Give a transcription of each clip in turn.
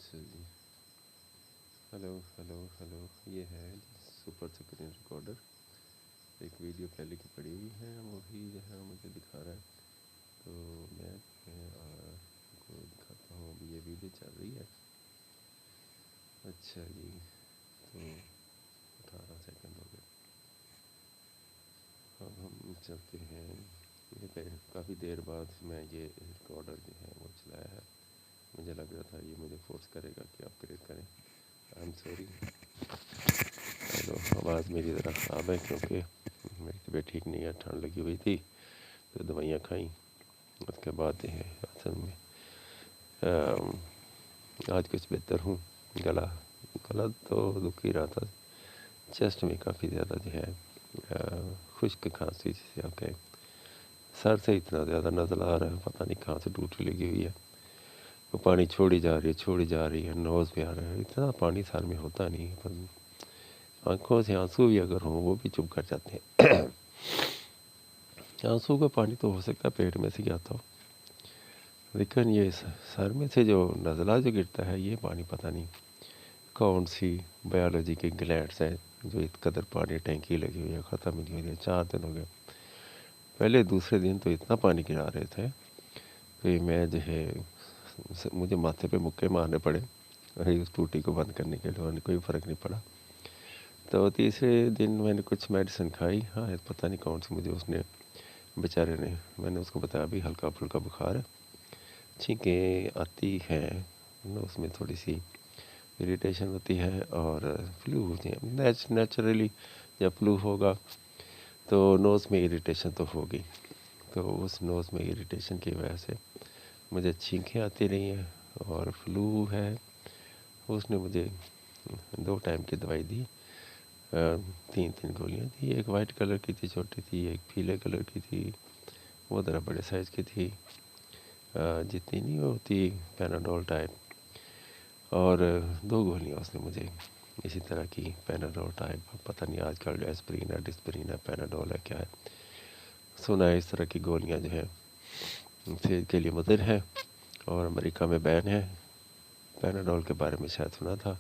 اچھا جی، hello hello hello, یہ ہے سپر اسکرین ریکارڈر. ایک ویڈیو پہلے کی پڑی ہوئی ہے، وہی جو ہے مجھے دکھا رہا ہے. تو میں آپ کو دکھاتا ہوں. ابھی یہ ویڈیو چل رہی ہے. اچھا جی، تو 18 سیکنڈ ہو گئے. اب ہم چلتے ہیں. یہ کافی دیر بعد میں یہ ریکارڈر جو ہے وہ چلایا ہے. مجھے لگ رہا تھا یہ مجھے فورس کرے گا کہ اپ گریڈ کریں. I am sorry. تو آواز میری ذرا خراب ہے کیونکہ میری طبیعت ٹھیک نہیں ہے، ٹھنڈ لگی ہوئی تھی تو دوائیاں کھائیں. اس کے بعد یہ ہے اصل میں آج کچھ بہتر ہوں. گلا تو دکھ ہی رہا تھا. چیسٹ میں کافی زیادہ جو ہے خشک کھانسی جسے آپ کہیں. سر سے اتنا زیادہ نزلہ آ رہا ہے، پتہ نہیں کہاں سے ٹوٹی لگی ہوئی ہے. وہ پانی چھوڑی جا رہی ہے، نوز پہ آ رہا ہے. اتنا پانی سر میں ہوتا نہیں ہے. آنکھوں سے آنسو بھی اگر ہوں وہ بھی چپ کر جاتے ہیں. آنسو کا پانی تو ہو سکتا ہے پیٹ میں سے آتا ہو، لیکن یہ سر میں سے جو نزلہ جو گرتا ہے یہ پانی پتہ نہیں کون سی بایولوجی کے گلینڈس ہیں جو اس قدر پانی ٹینکی لگی ہوئی ہے، ختم ہی نہیں ہو رہی ہے. 4 دن ہو گئے. پہلے دوسرے دن تو اتنا پانی گرا رہے تھے کہ میں جو ہے مجھے ماتھے پہ مکے مارنے پڑے اس ٹوٹی کو بند کرنے کے لیے. کوئی فرق نہیں پڑا. تو تیسرے دن میں نے کچھ میڈیسن کھائی. ہاں پتہ نہیں کون سی مجھے اس نے بیچارے نے، میں نے اس کو بتایا بھی ہلکا پھلکا بخار ہے، چھینکیں آتی ہیں، اس میں تھوڑی سی اریٹیشن ہوتی ہے، اور فلو ہوتی ہے. نیچرلی جب فلو ہوگا تو نوز میں اریٹیشن تو ہوگی. تو اس نوز میں اریٹیشن کی وجہ سے مجھے چھینکیں آتی رہی ہیں اور فلو ہے. اس نے مجھے 2 ٹائم کی دوائی دی. 3 گولیاں تھی. ایک وائٹ کلر کی تھی چھوٹی تھی، ایک پیلے کلر کی تھی، وہ ذرا بڑے سائز کی تھی، جتنی نہیں ہوتی پیناڈول ٹائپ. اور 2 گولیاں اس نے مجھے اسی طرح کی پیناڈول ٹائپ، پتہ نہیں آج کل ایسپرین ہے، ڈسپرین ہے، پیناڈول ہے، کیا ہے. سنا ہے اس طرح کی گولیاں جو ہے صحت کے لیے مضر ہیں اور امریکہ میں بین ہے. پیناڈول کے بارے میں شاید سنا تھا.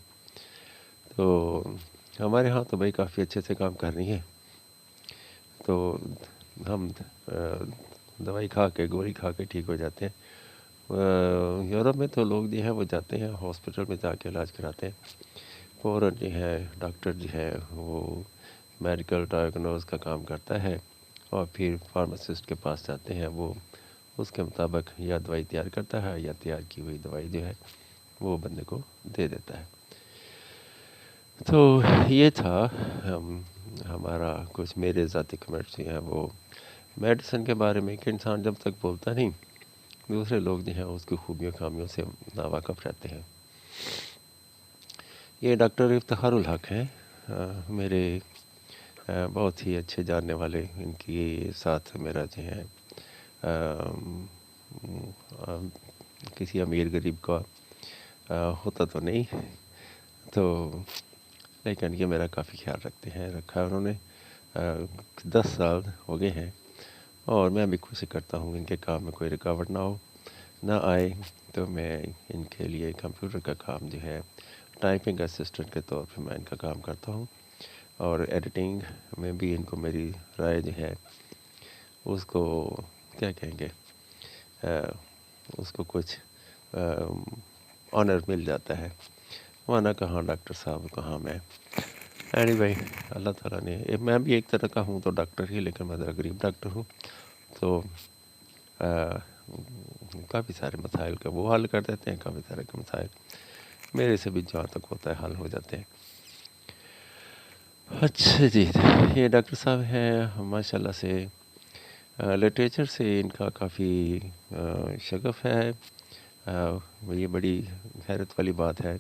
تو ہمارے ہاں تو بھائی کافی اچھے سے کام کر رہی ہیں. تو ہم دوائی کھا کے گولی کھا کے ٹھیک ہو جاتے ہیں. یورپ میں تو لوگ جو ہیں وہ جاتے ہیں ہاسپٹل میں جا کے علاج کراتے ہیں. فوراً جو ہے ڈاکٹر جو ہے وہ میڈیکل ڈائگنوز کا کام کرتا ہے اور پھر فارماسسٹ کے پاس جاتے ہیں. وہ اس کے مطابق یا دوائی تیار کرتا ہے یا تیار کی ہوئی دوائی جو ہے وہ بندے کو دے دیتا ہے. تو یہ تھا ہمارا کچھ میرے ذاتی کمنٹس ہیں وہ میڈیسن کے بارے میں کہ انسان جب تک بولتا نہیں دوسرے لوگ جو ہیں اس کی خوبیوں خامیوں سے ناواقف رہتے ہیں. یہ ڈاکٹر افتخار الحق ہیں، میرے بہت ہی اچھے جاننے والے. ان کی ساتھ میرا جو ہے کسی امیر غریب کا ہوتا تو نہیں، تو لیکن یہ میرا کافی خیال رکھتے ہیں. رکھا انہوں نے 10 سال ہو گئے ہیں، اور میں بھی کوشش کرتا ہوں ان کے کام میں کوئی رکاوٹ نہ آئے. تو میں ان کے لیے کمپیوٹر کا کام جو ہے ٹائپنگ اسسٹنٹ کے طور پہ میں ان کا کام کرتا ہوں، اور ایڈیٹنگ میں بھی ان کو میری رائے جو ہے اس کو کیا کہیں گے اس کو کچھ آنر مل جاتا ہے. وہاں کہاں ڈاکٹر صاحب کہاں میں. اینی وے اللہ تعالیٰ نے، میں بھی ایک طرح کا ہوں تو ڈاکٹر ہی، لیکن میں ذرا غریب ڈاکٹر ہوں. تو کافی سارے مسائل کا وہ حل کر دیتے ہیں، کافی سارے کے مسائل میرے سے بھی جہاں تک ہوتا ہے حل ہو جاتے ہیں. اچھا جی، یہ ڈاکٹر صاحب ہیں ماشاء اللہ سے لٹریچر سے ان کا کافی شغف ہے. یہ بڑی حیرت والی بات ہے.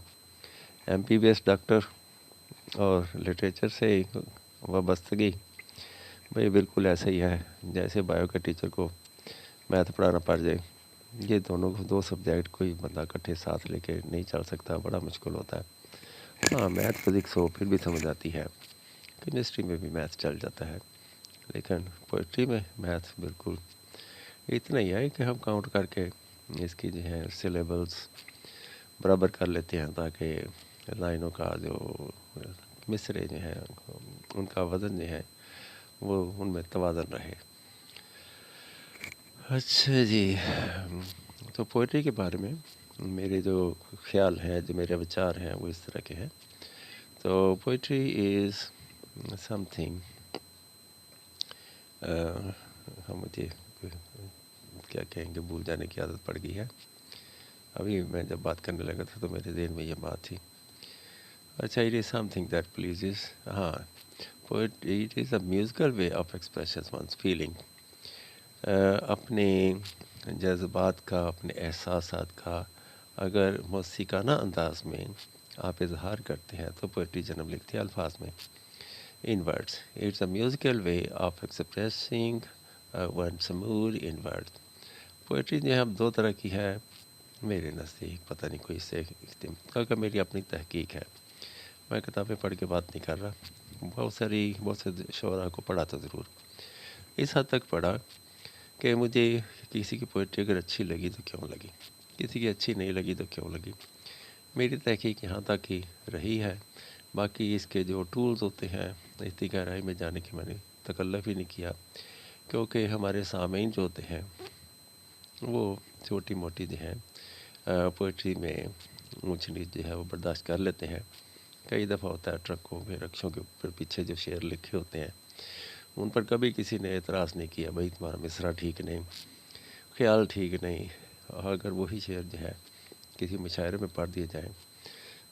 ایم پی بیس ڈاکٹر اور لٹریچر سے وابستگی بھائی بالکل ایسا ہی ہے جیسے بایو کے ٹیچر کو میتھ پڑھانا پڑ جائے. یہ دونوں 2 سبجیکٹ کوئی بندہ اکٹھے ساتھ لے کے نہیں چل سکتا، بڑا مشکل ہوتا ہے. ہاں میتھ فزکس ہو پھر بھی سمجھ آتی ہے، کیمسٹری میں بھی میتھ چل جاتا ہے، لیکن پوئٹری میں میتھ بالکل اتنا ہی ہے کہ ہم کاؤنٹ کر کے اس کی جو ہے سلیبلس برابر کر لیتے ہیں تاکہ لائنوں کا جو مصرے جو ہیں ان کا وزن جو ہے وہ ان میں توازن رہے۔ اچھا جی، تو پوئٹری کے بارے میں میرے جو خیال ہیں، جو میرے وچار ہیں، وہ اس طرح کے ہیں۔ تو پوئٹری از سم تھنگ، مجھے کیا کہیں گے، بھول جانے کی عادت پڑ گئی ہے۔ ابھی میں جب بات کرنے لگا تھا تو میرے ذہن میں یہ بات تھی۔ اچھا، it is something that pleases, ہاں، poetry it is a musical way of expression one's feeling, اپنے جذبات کا، اپنے احساسات کا اگر موسیقانہ انداز میں آپ اظہار کرتے ہیں تو پوئٹری جنم لیتی ہے الفاظ میں، in words. It's a musical way of expressing one's mood in words. Poetry جو ہے اب دو طرح کی ہے میرے نزدیک، پتہ نہیں کوئی سے کیونکہ میری اپنی تحقیق ہے، میں کتابیں پڑھ کے بات نہیں کر رہا، بہت سے شعراء کو پڑھا تو ضرور، اس حد تک پڑھا کہ مجھے کسی کی پوئٹری اگر اچھی لگی تو کیوں لگی، کسی کی اچھی نہیں لگی تو کیوں لگی، میری تحقیق یہاں تک ہی رہی ہے۔ باقی اس کے جو ٹولز ہوتے ہیں اتنی گہرائی میں جانے کی میں نے تکلف ہی نہیں کیا، کیونکہ ہمارے سامعین جو ہوتے ہیں وہ چھوٹی موٹی جو ہیں پوئٹری میں اونچ نیچ جو ہے وہ برداشت کر لیتے ہیں۔ کئی دفعہ ہوتا ہے ٹرکوں میں، رکشوں کے اوپر پیچھے جو شعر لکھے ہوتے ہیں ان پر کبھی کسی نے اعتراض نہیں کیا، بھائی تمہارا مصرع ٹھیک نہیں، خیال ٹھیک نہیں، اور اگر وہی شعر جو ہے کسی مشاعرے میں پڑھ دیے جائیں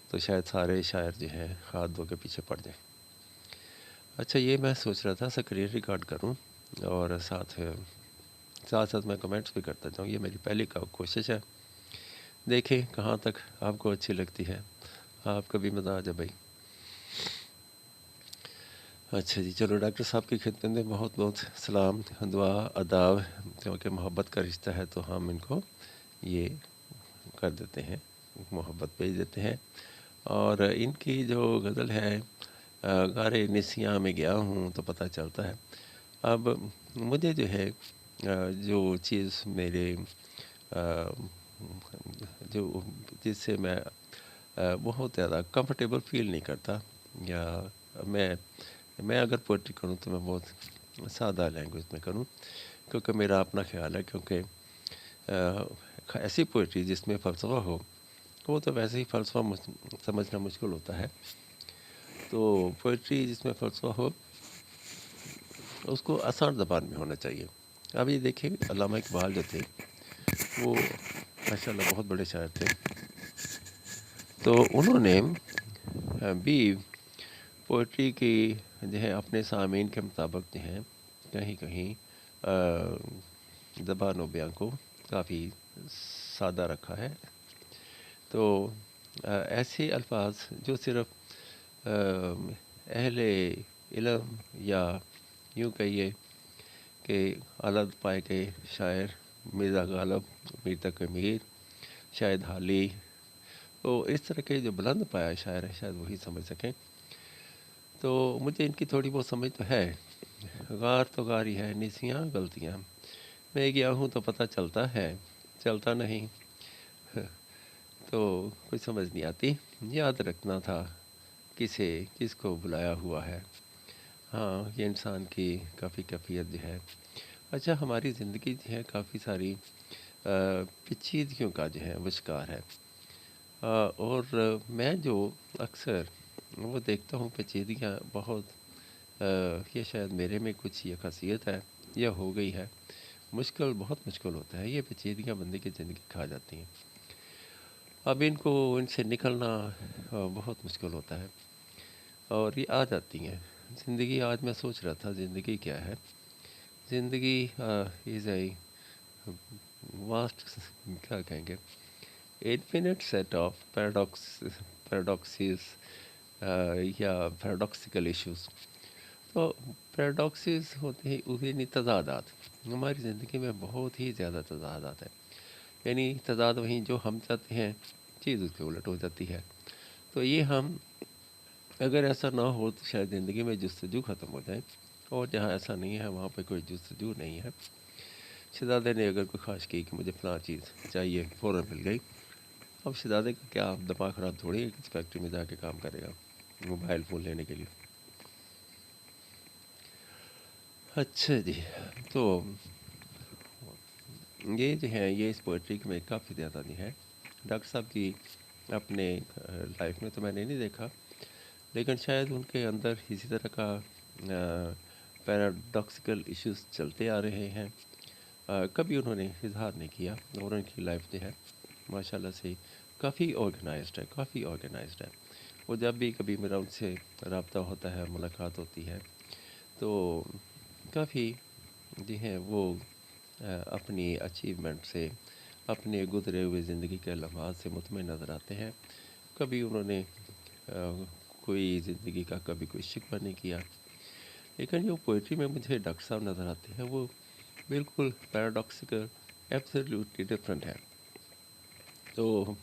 تو شاید سارے شاعر جو ہیں ہاتھ دھو کے پیچھے پڑ جائیں۔ اچھا، یہ میں سوچ رہا تھا اسکرین ریکارڈ کروں اور ساتھ ساتھ میں کمنٹس بھی کرتا جاؤں، یہ میری پہلی کوشش ہے، دیکھیں کہاں تک آپ کو اچھی لگتی ہے، آپ کا بھی مزہ آ جائے بھائی۔ اچھا جی، چلو ڈاکٹر صاحب کی خدمت میں بہت بہت سلام، دعا، آداب، کیونکہ محبت کا رشتہ ہے تو ہم ان کو یہ کر دیتے ہیں، محبت بھیج دیتے ہیں۔ اور ان کی جو غزل ہے غارِ نسیاں میں گیا ہوں تو پتہ چلتا ہے، اب مجھے جو ہے جو چیز میرے جو جس سے میں بہت زیادہ کمفرٹیبل فیل نہیں کرتا، یا میں اگر پوئٹری کروں تو میں بہت سادہ لینگویج میں کروں، کیونکہ میرا اپنا خیال ہے، کیونکہ ایسی پوئٹری جس میں فلسفہ ہو وہ تو ویسے ہی فلسفہ سمجھنا مشکل ہوتا ہے، تو پوئٹری جس میں فلسفہ ہو اس کو آسان زبان میں ہونا چاہیے۔ اب یہ دیکھیں علامہ اقبال جو تھے وہ ماشاءاللہ بہت بڑے شاعر تھے، تو انہوں نے بھی پوئٹری کی جو ہے اپنے سامعین کے مطابق جو ہے کہیں کہیں زبان و بیان کو کافی سادہ رکھا ہے۔ تو ایسے الفاظ جو صرف اہل علم یا یوں کہیے کہ اعلیٰ پائے کے شاعر مرزا غالب، میر تقی میر، شاہد حالی، تو اس طرح کے جو بلند پایا شاعر ہیں شاید وہی سمجھ سکیں۔ تو مجھے ان کی تھوڑی بہت سمجھ تو ہے، غار تو غار ہی ہے، نسیاں غلطیاں میں گیا ہوں تو پتہ چلتا ہے، چلتا نہیں تو کچھ سمجھ نہیں آتی، یاد رکھنا تھا کس کو بلایا ہوا ہے۔ ہاں، یہ انسان کی کافی کیفیت جو ہے۔ اچھا، ہماری زندگی جو ہے کافی ساری پیچیدگیوں کا جو ہے وہ شکار ہے، اور میں جو اکثر وہ دیکھتا ہوں پیچیدگیاں بہت، یہ شاید میرے میں کچھ یہ خاصیت ہے یا ہو گئی ہے، بہت مشکل ہوتا ہے، یہ پیچیدگیاں بندے کی زندگی کھا جاتی ہیں، اب ان سے نکلنا بہت مشکل ہوتا ہے، اور یہ آ جاتی ہیں زندگی۔ آج میں سوچ رہا تھا زندگی کیا ہے، زندگی از اے واسٹ، کیا کہیں گے، انفینٹ سیٹ آف پیراڈاکسز یا پیراڈاکسیکل ایشوز۔ تو پیراڈاکسز ہوتے ہیں یعنی تضادات، ہماری زندگی میں بہت ہی زیادہ تضادات ہیں، یعنی تضاد وہیں جو ہم چاہتے ہیں چیز اس کے الٹ ہو جاتی ہے، تو یہ ہم اگر ایسا نہ ہو تو شاید زندگی میں جستجو ختم ہو جائے، اور جہاں ایسا نہیں ہے وہاں پہ کوئی جستجو نہیں ہے۔ شہزادے نے اگر کوئی خواہش کی کہ مجھے فلاں چیز چاہیے، فوراً مل گئی، اب شہزادے کا کیا دماغ خراب تھوڑی ہے کہ فیکٹری میں جا کے کام کرے گا موبائل فون لینے کے لیے. اچھا جی، تو یہ جو ہے یہ اس پوئٹری میں کافی زیادہ نہیں ہے. ڈاکٹر صاحب کی اپنے لائف میں تو میں نے نہیں دیکھا، لیکن شاید ان کے اندر اسی طرح کا پیراڈاکسیکل ایشوز چلتے آ رہے ہیں. کبھی انہوں نے اظہار نہیں کیا، اور ان کی لائف جو ہے ماشاءاللہ سے کافی آرگنائزڈ ہے. وہ جب بھی کبھی میرا ان سے رابطہ ہوتا ہے، ملاقات ہوتی ہے، تو کافی جو ہیں وہ اپنی اچیومنٹ سے، اپنے گزرے ہوئے زندگی کے لمحات سے مطمئن نظر آتے ہیں. کبھی انہوں نے کوئی زندگی کا کبھی کوئی شکوہ نہیں کیا. لیکن جو پوئٹری میں مجھے ڈاکٹر صاحب نظر آتے ہیں وہ بالکل پیراڈاکسیکل، ایبسلیوٹلی ڈفرینٹ ہے. تو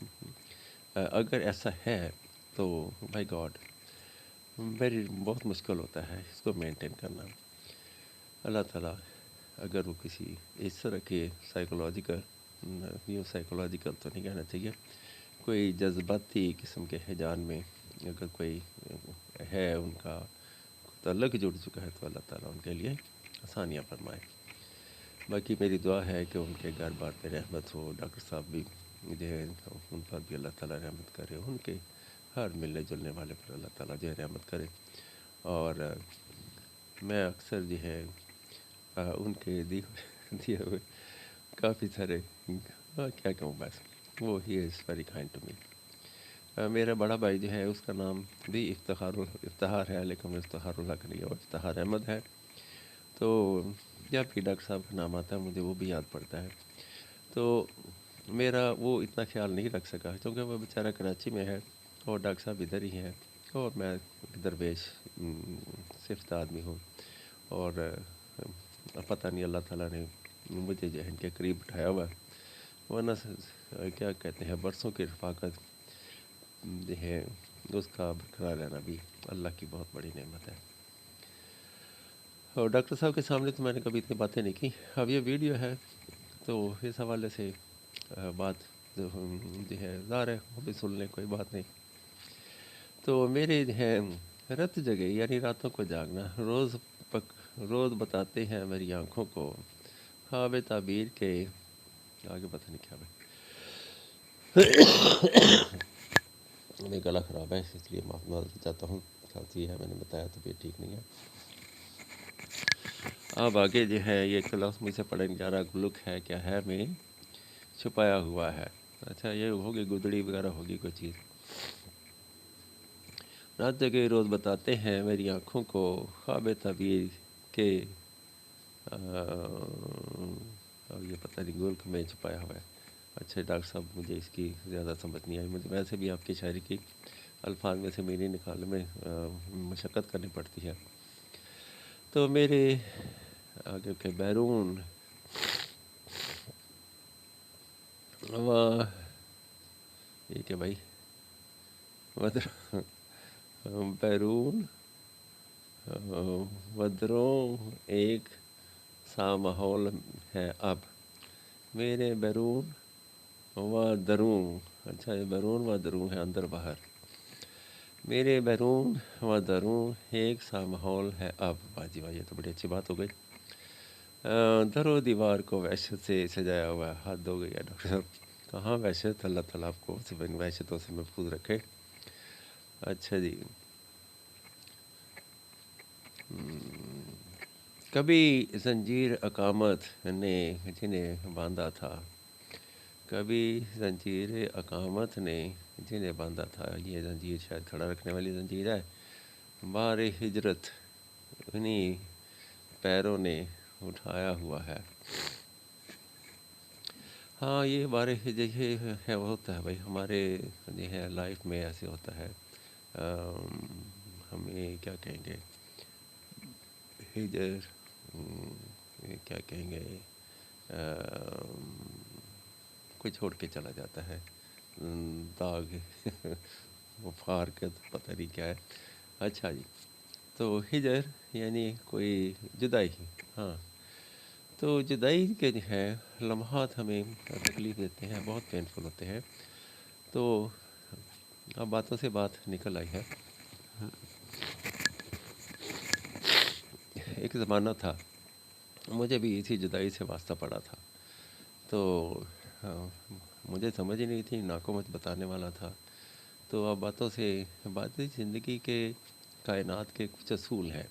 اگر ایسا ہے تو بائی گاڈ بہت مشکل ہوتا ہے اس کو مینٹین کرنا. اللہ تعالیٰ اگر وہ کسی اس طرح کے سائیکولوجیکل تو نہیں کہنا چاہیے، کوئی جذباتی قسم کے ہیجان میں اگر کوئی ہے ان کا تعلق جڑ چکا ہے، تو اللہ تعالیٰ ان کے لیے آسانیاں فرمائے. باقی میری دعا ہے کہ ان کے گھر بار پہ رحمت ہو. ڈاکٹر صاحب بھی جو ہے ان پر بھی اللہ تعالیٰ رحمت کرے، ان کے ہر ملنے جلنے والے پر اللہ تعالیٰ جو ہے رحمت کرے. اور میں اکثر جو ہے ان کے دیے ہوئے کافی سارے کیا کہوں، بس وہ ہی is very kind to me. میرا بڑا بھائی جو ہے اس کا نام بھی افتخار ہے، لیکن افتخار الحق نہیں ہے، وہ افتخار احمد ہے. تو جب بھی ڈاکٹر صاحب کا نام آتا ہے مجھے وہ بھی یاد پڑتا ہے. تو میرا وہ اتنا خیال نہیں رکھ سکا کیونکہ وہ بیچارہ کراچی میں ہے اور ڈاکٹر صاحب ادھر ہی ہیں، اور میں درویش صرف آدمی ہوں. اور پتہ نہیں اللہ تعالیٰ نے مجھے جو ہے ان کے قریب اٹھایا ہوا ہے، ورنہ کیا کہتے ہیں برسوں کی رفاقت جو ہے اس کا برقرار رہنا بھی اللہ کی بہت بڑی نعمت ہے. اور ڈاکٹر صاحب کے سامنے تو میں نے کبھی اتنی باتیں نہیں کی. اب یہ ویڈیو ہے تو اس حوالے سے بات جو ہے ظاہر ہے وہ بھی سن لیں، کوئی بات نہیں. تو میرے جو ہے رت جگہ یعنی راتوں کو جاگنا روز بتاتے ہیں میری آنکھوں کو خواب تعبیر کے آگے پتہ نہیں کیا میرا گلا خراب ہے اس لیے معذرت چاہتا ہوں. کھانسی ہے، میں نے بتایا طبیعت ٹھیک نہیں ہے. اب آگے جو ہے یہ کلاس مجھ سے پڑھنے جا رہا گلک ہے کیا ہے میں چھپایا ہوا ہے. اچھا یہ ہوگی گدڑی وغیرہ ہوگی کوئی چیز. رات جگہ روز بتاتے ہیں میری آنکھوں کو خواب تعبیر کے اب یہ پتہ نہیں گلک میں چھپایا ہوا ہے. اچھا ڈاکٹر صاحب مجھے اس کی زیادہ سمجھ نہیں آئی. مجھے ویسے بھی آپ کی شاعری کی الفاظ میں سے میری نکالنے میں مشقت کرنی پڑتی ہے. تو میرے آگے کے بیرون یہ کہ بھائی بیرون ودروں ایک سا ماحول ہے اب میرے بیرون و درون. اچھا یہ بیرون و درون ہے اندر باہر. میرے بیرون و درون ایک سا ماحول ہے اب. باجی بھائی یہ تو بڑی اچھی بات ہو گئی. در و دیوار کو وحشت سے سجایا ہوا ہے. حد ہو گئی ہے ڈاکٹر صاحب. کہاں وحشت، اللہ تعالیٰ آپ کو صرف ان وحشتوں سے محفوظ رکھے. اچھا جی، کبھی زنجیر اقامت نے جنہیں باندھا تھا، کبھی زنجیر اقامت نے جنہیں باندھا تھا. یہ زنجیر شاید کھڑا رکھنے والی زنجیر ہے. بار ہجرت انہیں پیروں نے اٹھایا ہوا ہے. ہاں یہ بار ہجرت ہے وہ ہوتا ہے بھائی ہمارے جو ہے لائف میں ایسے ہوتا ہے. ہمیں کیا کہیں گے ہجر کیا کہیں گے کوئی چھوڑ کے چلا جاتا ہے. داغ مفارقت پتہ نہیں کیا ہے. اچھا جی، تو ہجر یعنی کوئی جدائی. ہاں تو جدائی کے جو ہے لمحات ہمیں تکلیف دیتے ہیں، بہت پینفل ہوتے ہیں. تو اب باتوں سے بات نکل آئی ہے. ایک زمانہ تھا مجھے بھی اسی جدائی سے واسطہ پڑا تھا. تو مجھے سمجھ ہی نہیں تھی، نہ کو مجھ بتانے والا تھا. تو اب باتوں سے باتیں زندگی کے کائنات کے کچھ اصول ہیں.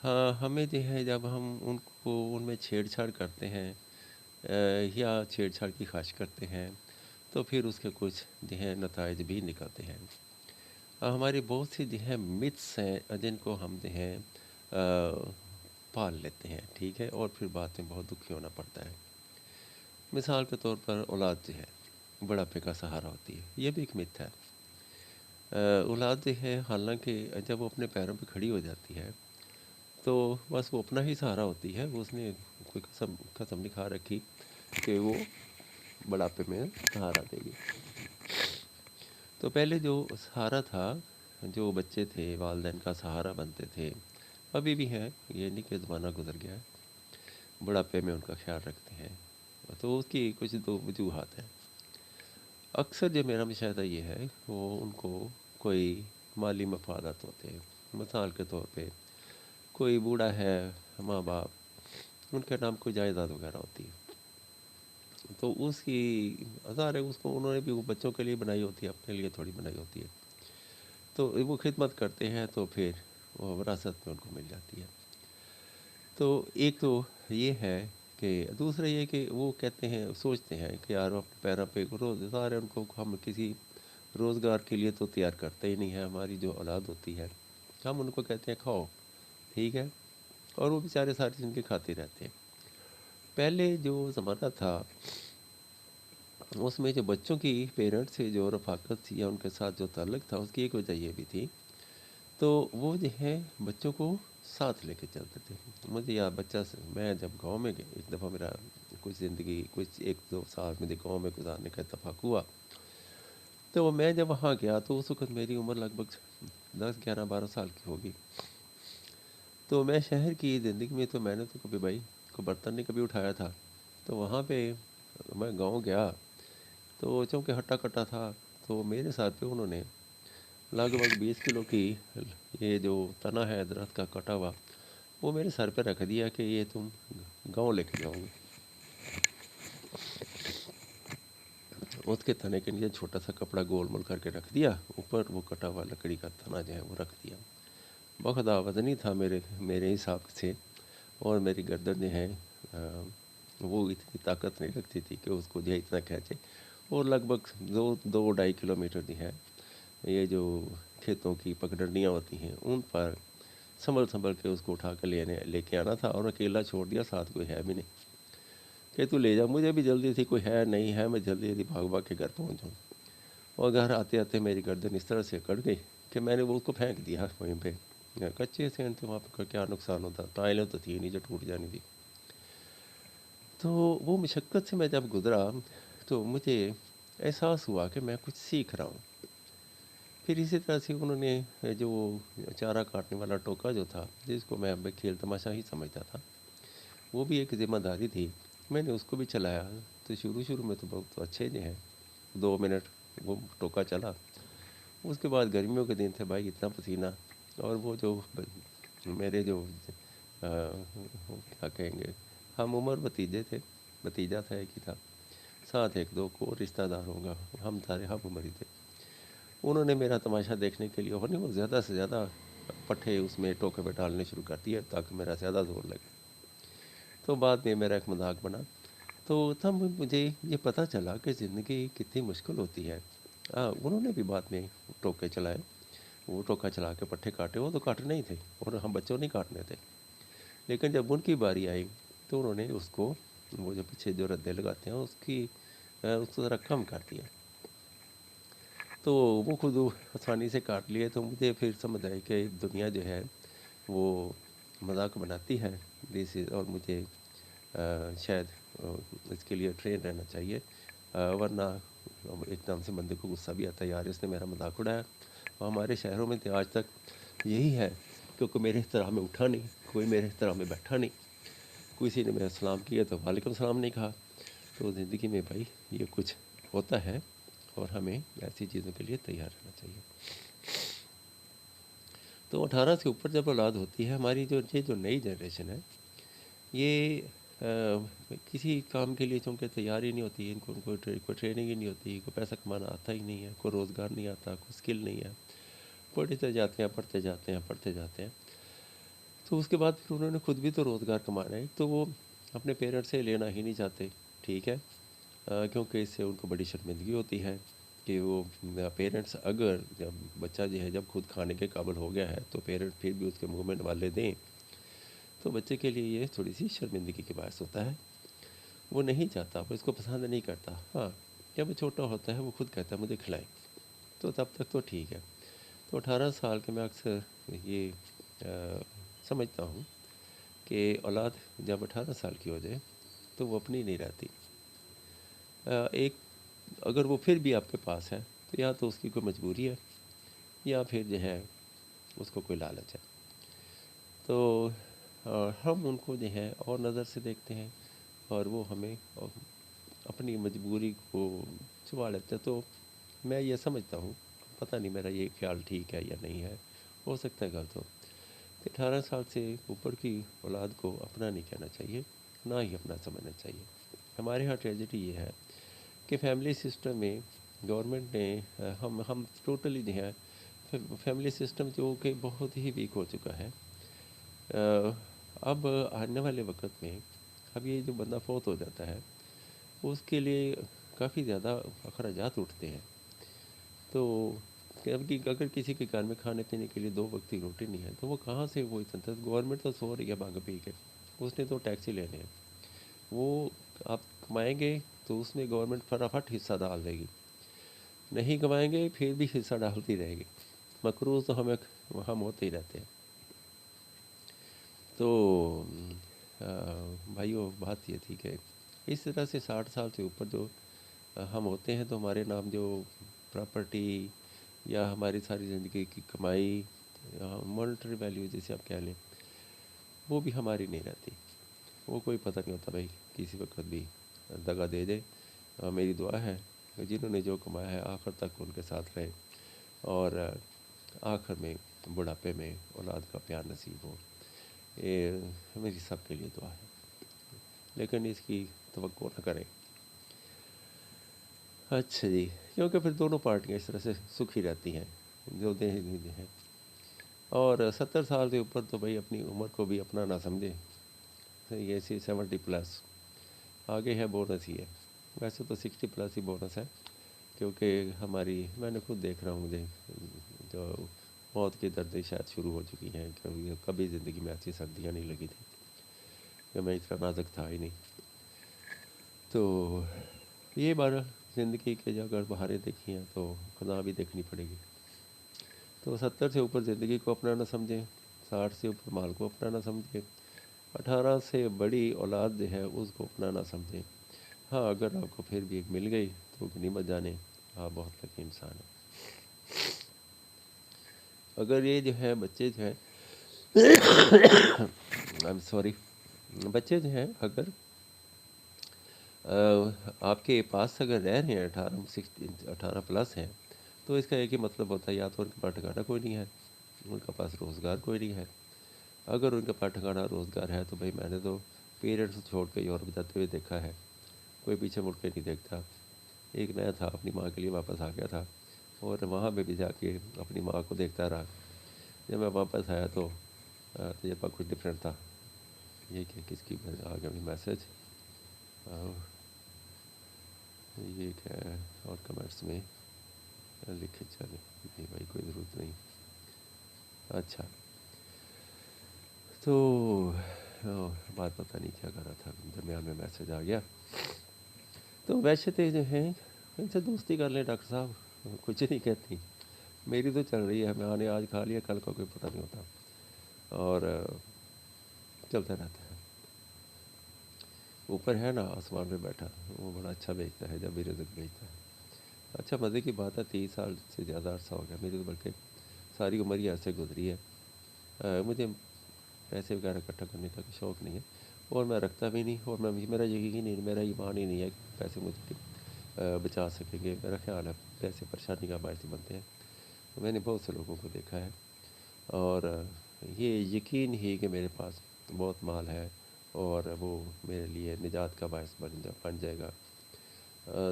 ہاں، ہمیں جو ہے جب ہم ان میں چھیڑ چھاڑ کرتے ہیں یا چھیڑ چھاڑ کی خواہش کرتے ہیں تو پھر اس کے کچھ جو ہے نتائج بھی نکلتے ہیں. ہماری بہت سی جو ہے متس ہیں جن کو ہم جو ہے پال لیتے ہیں، ٹھیک ہے، اور پھر بعد میں بہت دکھی ہونا پڑتا ہے. مثال کے طور پر اولاد جو ہے بڑھاپے کا سہارا ہوتی ہے، یہ بھی ایک مت ہے. اولاد جو ہے حالانکہ جب وہ اپنے پیروں پہ کھڑی ہو جاتی ہے تو بس وہ اپنا ہی سہارا ہوتی ہے. اس نے کوئی قسم نہیں کھا رکھی کہ وہ بڑھاپے میں سہارا دے گی. تو پہلے جو سہارا تھا، جو بچے تھے والدین کا سہارا بنتے تھے، ابھی بھی ہیں، یہ نہیں کہ زمانہ گزر گیا ہے، بڑھاپے میں ان کا خیال رکھتے ہیں. تو اس کی کچھ دو وجوہات ہیں. اکثر جو میرا مشاہدہ یہ ہے وہ ان کو کوئی مالی مفادات ہوتے ہیں. مثال کے طور پہ کوئی بوڑھا ہے، ماں باپ، ان کے نام کوئی جائیداد وغیرہ ہوتی ہے، تو اس کی ہزار ہے، اس کو انہوں نے بھی وہ بچوں کے لیے بنائی ہوتی ہے، اپنے لیے تھوڑی بنائی ہوتی ہے. تو وہ خدمت کرتے ہیں تو پھر وہ وراثت میں ان کو مل جاتی ہے. تو ایک تو یہ ہے کہ دوسرا یہ کہ وہ کہتے ہیں، سوچتے ہیں کہ یار اپنے پیروں پہ روزگار ہے، ان کو ہم کسی روزگار کے لیے تو تیار کرتے ہی نہیں ہیں. ہماری جو اولاد ہوتی ہے ہم ان کو کہتے ہیں کھاؤ، ٹھیک ہے، اور وہ بیچارے ساری زندگی کھاتے رہتے ہیں. پہلے جو زمانہ تھا اس میں جو بچوں کی پیرنٹس سے جو رفاقت تھی یا ان کے ساتھ جو تعلق تھا، اس کی ایک وجہ یہ بھی تھی تو وہ جو ہے بچوں کو ساتھ لے کے چلتے تھے. مجھے یاد میں جب گاؤں میں گیا ایک دفعہ، میرا کچھ 1-2 سال مجھے گاؤں میں گزارنے کا اتفاق ہوا. تو میں جب وہاں گیا تو اس وقت میری عمر لگ بھگ 10-11-12 سال کی ہوگی. تو میں شہر کی زندگی میں تو میں نے تو کبھی بھائی کوئی برتن نہیں کبھی اٹھایا تھا. تو وہاں پہ میں گاؤں گیا تو چونکہ ہٹا کٹا تھا تو میرے ساتھ پہ انہوں نے لگ بھگ 20 کلو کی یہ جو تنا ہے درخت کا کٹا ہوا، وہ میرے سر پہ رکھ دیا کہ یہ تم گاؤں لے کے جاؤ گے. اس کے تنے کے نیچے چھوٹا سا کپڑا گول مول کر کے رکھ دیا، اوپر وہ کٹا ہوا لکڑی کا تنا جو ہے وہ رکھ دیا. بخدا وزنی تھا میرے حساب سے، اور میری گردن جو ہے وہ اتنی طاقت نہیں رکھتی تھی کہ اس کو جو ہے اتنا کھینچے. اور لگ بھگ 2-2.5 کلومیٹر جو ہے یہ جو کھیتوں کی پگڈنڈیاں ہوتی ہیں ان پر سنبھل کے اس کو اٹھا کے لے کے آنا تھا. اور اکیلا چھوڑ دیا، ساتھ کوئی ہے بھی نہیں کہ تو لے جا. مجھے بھی جلدی تھی، کوئی ہے نہیں ہے، میں جلدی بھاگ کے گھر پہنچ جاؤں. اور گھر آتے آتے میری گردن اس طرح سے کٹ گئی کہ میں نے وہ اس کو پھینک دیا وہیں پہ. کچے سے تھے وہاں پہ، کیا نقصان ہوتا، ٹائلیں تو تھی نہیں جو ٹوٹ جانی تھی. تو وہ مشقت سے میں جب گزرا تو مجھے احساس ہوا کہ میں کچھ سیکھ رہا ہوں. پھر اسی طرح سے انہوں نے جو چارہ کاٹنے والا ٹوکا جو تھا، جس کو میں کھیل تماشا ہی سمجھتا تھا، وہ بھی ایک ذمہ داری تھی. میں نے اس کو بھی چلایا. تو شروع میں تو بہت اچھے جو ہیں 2 منٹ وہ ٹوکا چلا. اس کے بعد گرمیوں کے دن تھے بھائی، اتنا پسینہ، اور وہ جو میرے جو کیا کہیں گے ہم عمر بھتیجا تھا، ایک ہی تھا، ساتھ 1-2 کو رشتہ دار ہوگا، ہم سارے ہم عمر ہی تھے. انہوں نے میرا تماشا دیکھنے کے لیے وہ زیادہ سے زیادہ پٹھے اس میں ٹوکے پہ ڈالنے شروع کر دیے تاکہ میرا زیادہ زور لگے. تو بعد میں میرا ایک مذاق بنا. تو تب مجھے یہ پتہ چلا کہ زندگی کتنی مشکل ہوتی ہے. انہوں نے بھی بعد میں ٹوکے چلائے، وہ ٹوکا چلا کے پٹھے کاٹے. وہ تو کاٹنے ہی تھے اور ہم بچوں نہیں کاٹنے تھے. لیکن جب ان کی باری آئی تو انہوں نے اس کو، وہ جو پیچھے جو ردے لگاتے ہیں اس کو ذرا کم کر دیا. تو وہ خود آسانی سے کاٹ لیے. تو مجھے پھر سمجھ آئی کہ دنیا جو ہے وہ مذاق بناتی ہے اور مجھے شاید اس کے لیے ٹرین رہنا چاہیے، ورنہ ایک دم سے بندے کو غصہ بھی آتا ہے، یار اس نے میرا مذاق اڑایا. اور ہمارے شہروں میں تو آج تک یہی ہے، کیونکہ میرے احترام میں اٹھا نہیں، کوئی میرے احترام میں بیٹھا نہیں، کسی نے میرا سلام کیا تو وعلیکم السلام نہیں کہا. تو زندگی میں بھائی یہ کچھ ہوتا ہے، اور ہمیں ایسی چیزوں کے لیے تیار رہنا چاہیے۔ تو 18 سے اوپر جب اولاد ہوتی ہے، ہماری جو نئی جنریشن ہے، یہ کسی کام کے لیے چونکہ تیار ہی نہیں ہوتی، ان کو کوئی ٹریننگ ہی نہیں ہوتی، کوئی پیسہ کمانا آتا ہی نہیں ہے، کوئی روزگار نہیں آتا، کوئی اسکل نہیں ہے، پڑھتے جاتے ہیں پڑھتے جاتے ہیں۔ تو اس کے بعد پھر انہوں نے خود بھی تو روزگار کمانا ہے، تو وہ اپنے پیرنٹس سے لینا ہی نہیں چاہتے، ٹھیک ہے، کیونکہ اس سے ان کو بڑی شرمندگی ہوتی ہے کہ وہ پیرنٹس اگر جب بچہ جو ہے جب خود کھانے کے قابل ہو گیا ہے تو پیرنٹ پھر بھی اس کے منہ میں نوالے دیں، تو بچے کے لیے یہ تھوڑی سی شرمندگی کے باعث ہوتا ہے۔ وہ نہیں چاہتا، وہ اس کو پسند نہیں کرتا۔ ہاں، جب وہ چھوٹا ہوتا ہے وہ خود کہتا ہے مجھے کھلائیں، تو تب تک تو ٹھیک ہے۔ تو 18 سال کے میں اکثر یہ سمجھتا ہوں کہ اولاد جب 18 سال کی ہو جائے تو وہ اپنی نہیں رہتی۔ ایک اگر وہ پھر بھی آپ کے پاس ہے تو یا تو اس کی کوئی مجبوری ہے یا پھر جو ہے اس کو کوئی لالچ ہے، تو ہم ان کو جو ہے اور نظر سے دیکھتے ہیں اور وہ ہمیں اپنی مجبوری کو چھپا لیتے ہیں۔ تو میں یہ سمجھتا ہوں، پتہ نہیں میرا یہ خیال ٹھیک ہے یا نہیں ہے، ہو سکتا ہے غلط ہو، کہ 18 سال سے اوپر کی اولاد کو اپنا نہیں کہنا چاہیے، نہ ہی اپنا سمجھنا چاہیے۔ ہمارے ہاں ٹریجڈی یہ ہے کہ فیملی سسٹم میں گورنمنٹ نے ہم ٹوٹلی جو ہے فیملی سسٹم جو کہ بہت ہی ویک ہو چکا ہے۔ اب آنے والے وقت میں اب یہ جو بندہ فوت ہو جاتا ہے اس کے لیے کافی زیادہ اخراجات اٹھتے ہیں، تو اگر کسی کے گھر میں کھانے پینے کے لیے 2 وقت کی روٹی نہیں ہے تو وہ کہاں سے وہ اتنا، گورنمنٹ تو سو رہی ہے بھاگ پی کے، اس نے تو ٹیکسی لینے ہیں، وہ آپ کمائیں گے تو اس میں گورنمنٹ فٹافٹ حصہ ڈال دے گی، نہیں کمائیں گے پھر بھی حصہ ڈالتی رہے گی، مقروض تو ہم ہوتے ہی رہتے ہیں۔ تو بھائیو بات یہ تھی کہ اس طرح سے 60 سال سے اوپر جو ہم ہوتے ہیں تو ہمارے نام جو پراپرٹی یا ہماری ساری زندگی کی کمائی، مانیٹری ویلیو جسے آپ کہہ لیں، وہ بھی ہماری نہیں رہتی، وہ کوئی پتہ نہیں ہوتا، بھائی کسی وقت بھی دگا دے دے۔ میری دعا ہے کہ جنہوں نے جو کمایا ہے آخر تک ان کے ساتھ رہے اور آخر میں بڑھاپے میں اولاد کا پیار نصیب ہو، یہ میری سب کے لیے دعا ہے، لیکن اس کی توقع نہ کریں۔ اچھا جی، کیونکہ پھر دونوں پارٹیاں اس طرح سے سکھی رہتی ہیں جو دیں ہیں، اور 70 سال سے اوپر تو بھائی اپنی عمر کو بھی اپنا نہ سمجھے، یہ 70+ آگے ہے بونس ہی ہے، ویسے تو 60+ ہی بونس ہے، کیونکہ میں نے خود دیکھ رہا ہوں، مجھے جو موت کی دردیں شاید شروع ہو چکی ہیں، کیونکہ کبھی زندگی میں ایسی سردیاں نہیں لگی تھیں کہ میں اتنا نازک تھا ہی نہیں۔ تو یہ بار زندگی کے جو اگر بہاریں دیکھی ہیں تو خدا بھی دیکھنی پڑے گی۔ تو 70 سے اوپر زندگی کو اپنا نہ سمجھیں، 60 سے اوپر مال کو اپنا نہ سمجھیں، 18 سے بڑی اولاد جو ہے اس کو اپنا نہ سمجھیں۔ ہاں، اگر آپ کو پھر بھی ایک مل گئی تو غنیمت جانیں، آپ بہت لکی انسان ہیں۔ اگر یہ جو ہے بچے جو ہیں بچے جو ہیں اگر آپ کے پاس اگر رہ رہے ہیں 18+ ہیں، تو اس کا ایک ہی مطلب ہوتا ہے، یا تو ان کے پاس ٹھکانا کوئی نہیں ہے، ان کے پاس روزگار کوئی نہیں ہے۔ اگر ان کے پاس ٹھکانا روزگار ہے تو بھائی میں نے تو پیرنٹس چھوڑ کے یورپ جاتے ہوئے دیکھا ہے، کوئی پیچھے مڑ کے نہیں دیکھتا۔ ایک میں تھا اپنی ماں کے لیے واپس آ گیا تھا اور وہاں پہ بھی جا کے اپنی ماں کو دیکھتا رہا، جب میں واپس آیا تو تجربہ کچھ ڈفرینٹ تھا۔ یہ کہ کس کی آ گیا میسج، یہ کیا ہے، اور کمنٹس میں لکھے چلے، نہیں بھائی کوئی ضرورت نہیں۔ اچھا، تو بات پتہ نہیں کیا کر رہا تھا، درمیان میں میسج آ گیا۔ تو ویسے جو ہیں ان سے دوستی کر لیں ڈاکٹر صاحب، کچھ نہیں کہتی، میری تو چل رہی ہے، میں نے آج کھا لیا کل کا کوئی پتہ نہیں ہوتا، اور چلتا رہتا ہے۔ اوپر ہے نا آسمان پہ بیٹھا، وہ بڑا اچھا بیچتا ہے جب بھی رزق بیچتا ہے۔ اچھا مزے کی بات ہے، 30 سال سے زیادہ عرصہ ہو گیا میری تو، بلکہ ساری عمر ہی ایسے گزری ہے۔ مجھے پیسے وغیرہ اکٹھا کرنے کا شوق نہیں ہے، اور میں رکھتا بھی نہیں، اور میرا یقین نہیں، میرا ایمان ہی نہیں ہے کہ پیسے مجھے بچا سکیں گے، میرا خیال ہے ایسے پریشانی کا باعث بنتے ہیں. میں نے بہت سے لوگوں کو دیکھا ہے. اور یہ یقین ہی کہ میرے پاس بہت مال ہے اور وہ میرے لیے نجات کا باعث بن جائے گا،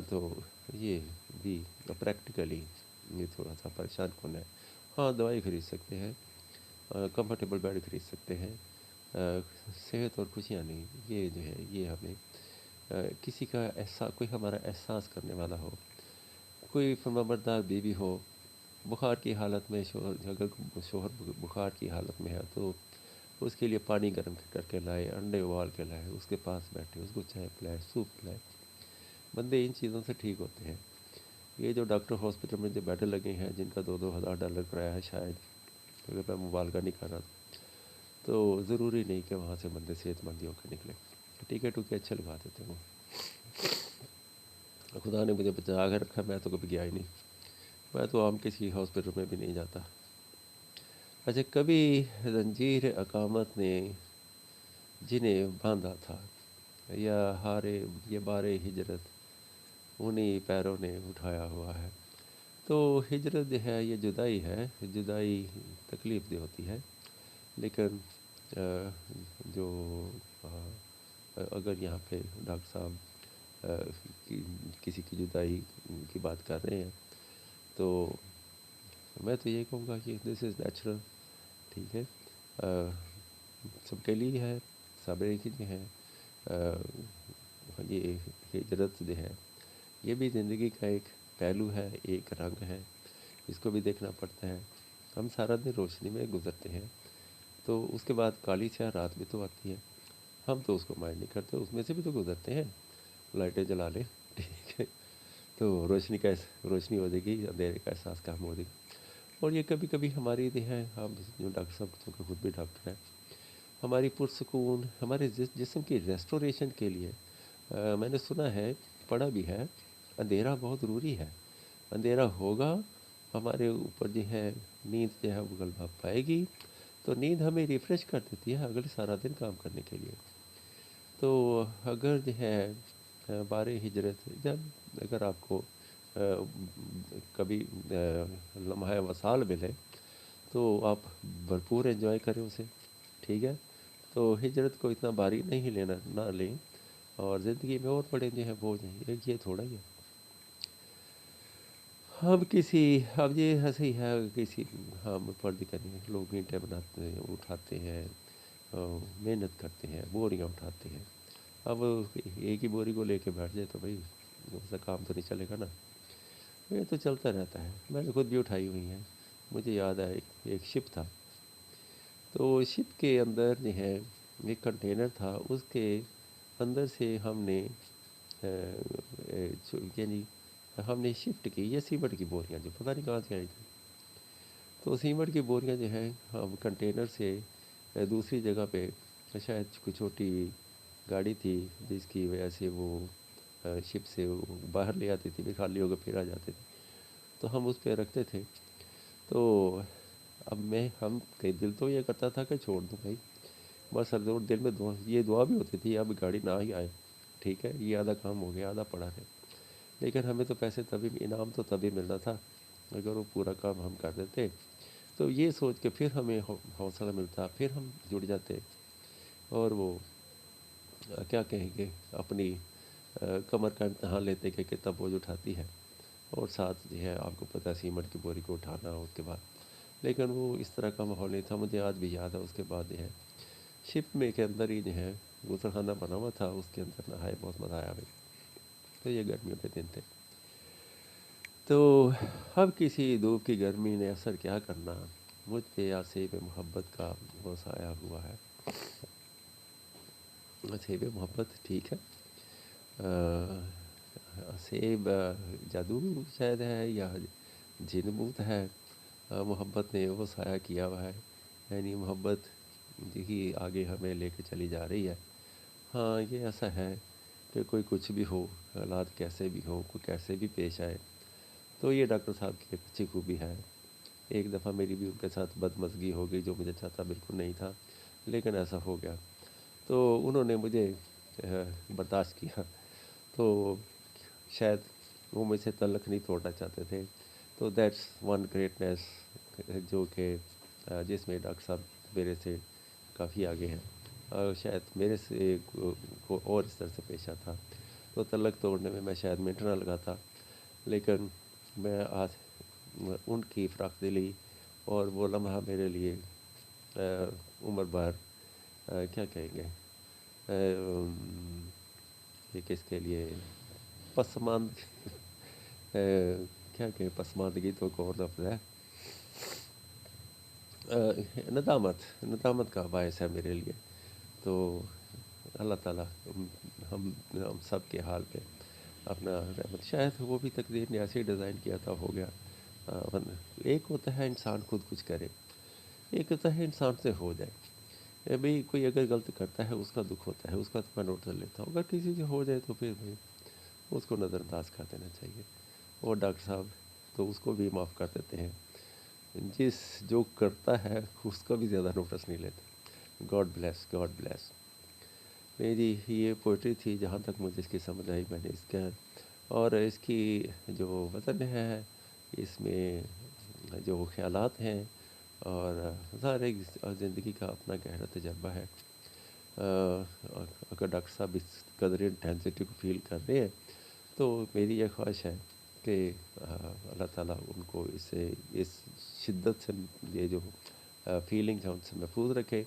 تو یہ بھی پریکٹیکلی یہ تھوڑا سا پریشان کن ہے. ہاں، دوائی خرید سکتے ہیں، کمفرٹیبل بیڈ خرید سکتے ہیں، صحت اور خوشیاں نہیں. یہ جو ہے یہ ہمیں کسی کا کوئی ہمارا احساس کرنے والا ہو، کوئی فرمانبردار بیوی ہو، بخار کی حالت میں اگر شوہر بخار کی حالت میں ہے تو اس کے لیے پانی گرم کر کے لائے، انڈے ابال کے لائے، اس کے پاس بیٹھے، اس کو چائے پلائے، سوپ پلائے. بندے ان چیزوں سے ٹھیک ہوتے ہیں. یہ جو ڈاکٹر ہاسپٹل میں جو بیڈ لگے ہیں جن کا $2,000 کرایا ہے، شاید اگر میں مبالغہ نہیں کر رہا تو ضروری نہیں کہ وہاں سے بندے صحت مندی ہو کے نکلے. ٹیکے ٹوکے اچھے لگا دیتے ہیں. وہ خدا نے مجھے بچا کے رکھا، میں تو کبھی گیا ہی نہیں. میں تو عام کسی ہاسپٹل میں بھی نہیں جاتا. اچھا، کبھی زنجیر اقامت نے جنہیں باندھا تھا یا یہ بار ہجرت انہیں پیروں نے اٹھایا ہوا ہے. تو ہجرت جو ہے یہ جدائی ہے. جدائی تکلیف دہ ہوتی ہے، لیکن جو اگر یہاں پہ ڈاکٹر صاحب کسی کی جدائی کی بات کر رہے ہیں تو میں تو یہ کہوں گا کہ دس از نیچرل. ٹھیک ہے، سب کے لیے ہے، صبر کی جو ہے. یہ ہجرت جو ہے یہ بھی زندگی کا ایک پہلو ہے، ایک رنگ ہے، اس کو بھی دیکھنا پڑتا ہے. ہم سارا دن روشنی میں گزرتے ہیں تو اس کے بعد کالی سیاہ رات بھی تو آتی ہے. ہم تو اس کو مائنڈ نہیں کرتے، اس میں سے بھی تو گزرتے ہیں. لائٹیں جلا لیں، ٹھیک ہے، تو روشنی ہو جائے گی، اندھیرے کا احساس کم ہو جائے گی. اور یہ کبھی کبھی ہماری جو ہے، ہم جو ڈاکٹر صاحب چونکہ خود بھی ڈاکٹر ہیں، ہماری پرسکون ہمارے جسم کی ریسٹوریشن کے لیے میں نے سنا ہے، پڑھا بھی ہے، اندھیرا بہت ضروری ہے. اندھیرا ہوگا ہمارے اوپر جو ہے نیند جو ہے وہ غلبہ پائے گی، تو نیند ہمیں ریفریش کر دیتی ہے اگلے سارا دن کام کرنے کے لیے. تو اگر جو ہے بار ہجرت اگر آپ کو کبھی لمحہ وصال ملے تو آپ بھرپور انجوائے کریں اسے. ٹھیک ہے، تو ہجرت کو اتنا بھاری نہیں لینا، نہ لیں. اور زندگی میں اور بڑے جو ہیں وہ ایک یہ تھوڑا ہی ہے. اب یہ ایسے ہی ہے، ہم فرض کریں لوگ اینٹیں بناتے ہیں، اٹھاتے ہیں، محنت کرتے ہیں، بوریاں اٹھاتے ہیں. اب ایک ہی بوری کو لے کے بیٹھ جائے تو بھائی اس سے کام تو نہیں چلے گا نا. یہ تو چلتا رہتا ہے. میں نے خود بھی اٹھائی ہوئی ہیں. مجھے یاد ہے ایک شپ تھا، تو شپ کے اندر جو ہے ایک کنٹینر تھا، اس کے اندر سے ہم نے یعنی ہم نے شفٹ کی یہ سیمنٹ کی بوریاں جو پتہ نہیں کہاں سے آئی تھیں. تو سیمنٹ کی بوریاں جو ہیں ہم کنٹینر سے دوسری جگہ پہ، شاید کوئی چھوٹی گاڑی تھی جس کی وجہ سے وہ شپ سے باہر لے آتی تھی، پھر خالی ہو کے پھر آ جاتے تھے، تو ہم اس پہ رکھتے تھے. تو اب ہم کئی دل تو یہ کرتا تھا کہ چھوڑ دوں بھائی، بس ہر دل میں یہ دعا بھی ہوتی تھی اب گاڑی نہ ہی آئے. ٹھیک ہے، یہ آدھا کام ہو گیا، آدھا پڑا ہے. لیکن ہمیں تو پیسے انعام تو تبھی ملنا تھا اگر وہ پورا کام ہم کر دیتے. تو یہ سوچ کے پھر ہمیں حوصلہ ملتا، پھر ہم جڑ جاتے. اور وہ کیا کہیں گے، اپنی کمر کا امتحان لیتے کہ کتنا بوجھ اٹھاتی ہے. اور ساتھ جو ہے آپ کو پتہ سیمنٹ کی بوری کو اٹھانا اس کے بعد. لیکن وہ اس طرح کا ماحول نہیں تھا. مجھے آج بھی یاد ہے، اس کے بعد جو ہے شپ میں کے اندر ہی جو ہے غسل خانہ بنا ہوا تھا، اس کے اندر نہائے، بہت مزہ آیا بھائی. تو یہ گرمیوں کے دن تھے. تو اب کسی دھوپ کی گرمی نے اثر کیا کرنا، مجھ پہ آصیب محبت کا وہ سایہ ہوا ہے. آصیب محبت ٹھیک ہے، آصیب جادو شاید ہے یا جن بوت ہے. محبت نے وہ سایہ کیا ہوا ہے، یعنی محبت ہی آگے ہمیں لے کے چلی جا رہی ہے. ہاں، یہ ایسا ہے کہ کوئی کچھ بھی ہو، حالات کیسے بھی ہوں، کوئی کیسے بھی پیش آئے، تو یہ ڈاکٹر صاحب کی ایک اچھی خوبی ہے. ایک دفعہ میری بھی ان کے ساتھ بدمزگی ہو گئی جو مجھے چاہتا بالکل نہیں تھا، لیکن ایسا ہو گیا. تو انہوں نے مجھے برداشت کیا. تو شاید وہ مجھ سے تعلق نہیں توڑنا چاہتے تھے. تو دیٹس ون گریٹنیس جو کہ جس میں ڈاکٹر صاحب میرے سے کافی آگے ہیں. اور شاید میرے سے کو اور اس طرح سے پیش آتا تو تعلق توڑنے میں شاید منٹ نہ لگاتا. لیکن میں آج ان کی فراخ دلی اور وہ لمحہ میرے لیے عمر بھر کیا کہیں گے یہ کس کے لیے پسماند کیا کہیں پسماندگی تو کون لفظ ہے ندامت کا باعث ہے میرے لیے. تو اللہ تعالیٰ ہم سب کے حال پہ اپنا رحمت. شاید وہ بھی تقدیر نے ایسے ہی ڈیزائن کیا تھا ہو گیا. ایک ہوتا ہے انسان خود کچھ کرے, ایک ہوتا ہے انسان سے ہو جائے. بھئی کوئی اگر غلط کرتا ہے اس کا دکھ ہوتا ہے, اس کا تو میں نوٹ کر لیتا ہوں. اگر کسی سے ہو جائے تو پھر بھائی اس کو نظر انداز کر دینا چاہیے. اور ڈاکٹر صاحب تو اس کو بھی معاف کر دیتے ہیں, جو کرتا ہے اس کا بھی زیادہ نوٹس نہیں لیتے. God bless, God bless. نہیں جی, یہ پوئٹری تھی جہاں تک مجھے اس کی سمجھ آئی میں نے اس کا. اور اس کی جو وزن ہے, اس میں جو خیالات ہیں, اور ظاہر ایک زندگی کا اپنا گہرا تجربہ ہے. اگر ڈاکٹر صاحب اس قدر انٹینسٹی کو فیل کر رہے ہیں تو میری یہ خواہش ہے کہ اللہ تعالیٰ ان کو اس شدت سے یہ جو فیلنگ ہے ان سے محفوظ رکھے.